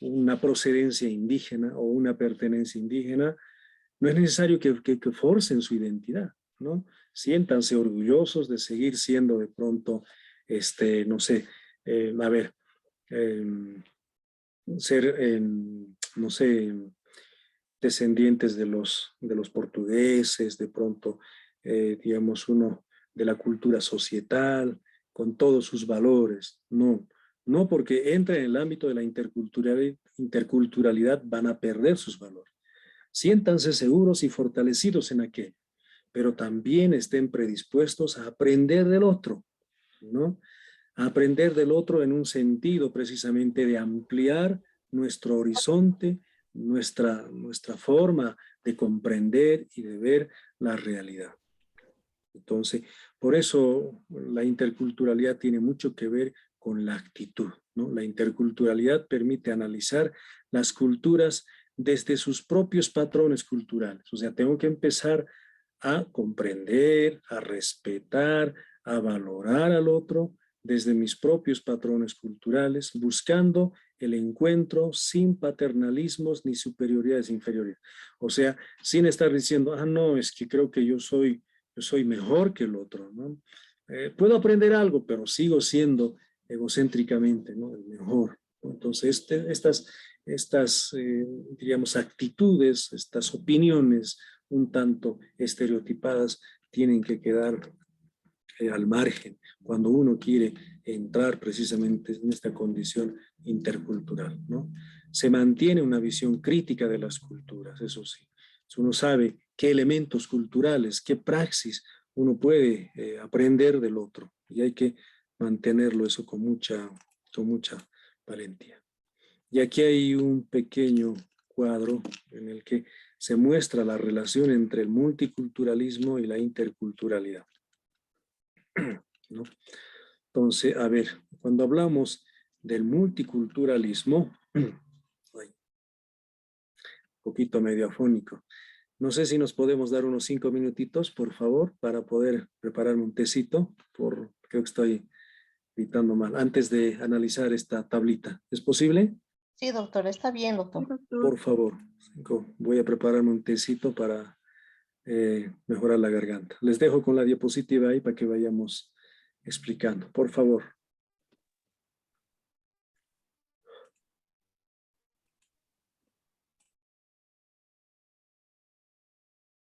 una procedencia indígena o una pertenencia indígena, no es necesario que forcen su identidad, ¿no? Siéntanse orgullosos de seguir siendo de pronto, no sé, ser, no sé, descendientes de los portugueses, de pronto, digamos, uno de la cultura societal, con todos sus valores. No porque entren en el ámbito de la interculturalidad van a perder sus valores. Siéntanse seguros y fortalecidos en aquello, pero también estén predispuestos a aprender del otro, ¿no? A aprender del otro en un sentido precisamente de ampliar nuestro horizonte, nuestra forma de comprender y de ver la realidad. Entonces, por eso la interculturalidad tiene mucho que ver con la actitud, ¿no? La interculturalidad permite analizar las culturas desde sus propios patrones culturales. O sea, tengo que empezar a comprender, a respetar, a valorar al otro desde mis propios patrones culturales, buscando el encuentro sin paternalismos ni superioridades inferiores. O sea, sin estar diciendo, no, es que creo que yo soy mejor que el otro, ¿no? Puedo aprender algo, pero sigo siendo egocéntricamente, ¿no? El mejor, ¿no? Entonces, estas diríamos, actitudes, estas opiniones un tanto estereotipadas tienen que quedar al margen cuando uno quiere entrar precisamente en esta condición intercultural, ¿no? Se mantiene una visión crítica de las culturas, eso sí. Uno sabe qué elementos culturales, qué praxis uno puede aprender del otro y hay que mantenerlo eso con mucha valentía. Y aquí hay un pequeño cuadro en el que se muestra la relación entre el multiculturalismo y la interculturalidad, ¿no? Entonces, a ver, cuando hablamos del multiculturalismo, un poquito medio afónico, no sé si nos podemos dar unos 5 minutitos, por favor, para poder prepararme un tecito, creo que estoy gritando mal, antes de analizar esta tablita. ¿Es posible? Sí, doctor, está bien, doctor. Por favor, voy a prepararme un tecito para mejorar la garganta. Les dejo con la diapositiva ahí para que vayamos explicando. Por favor.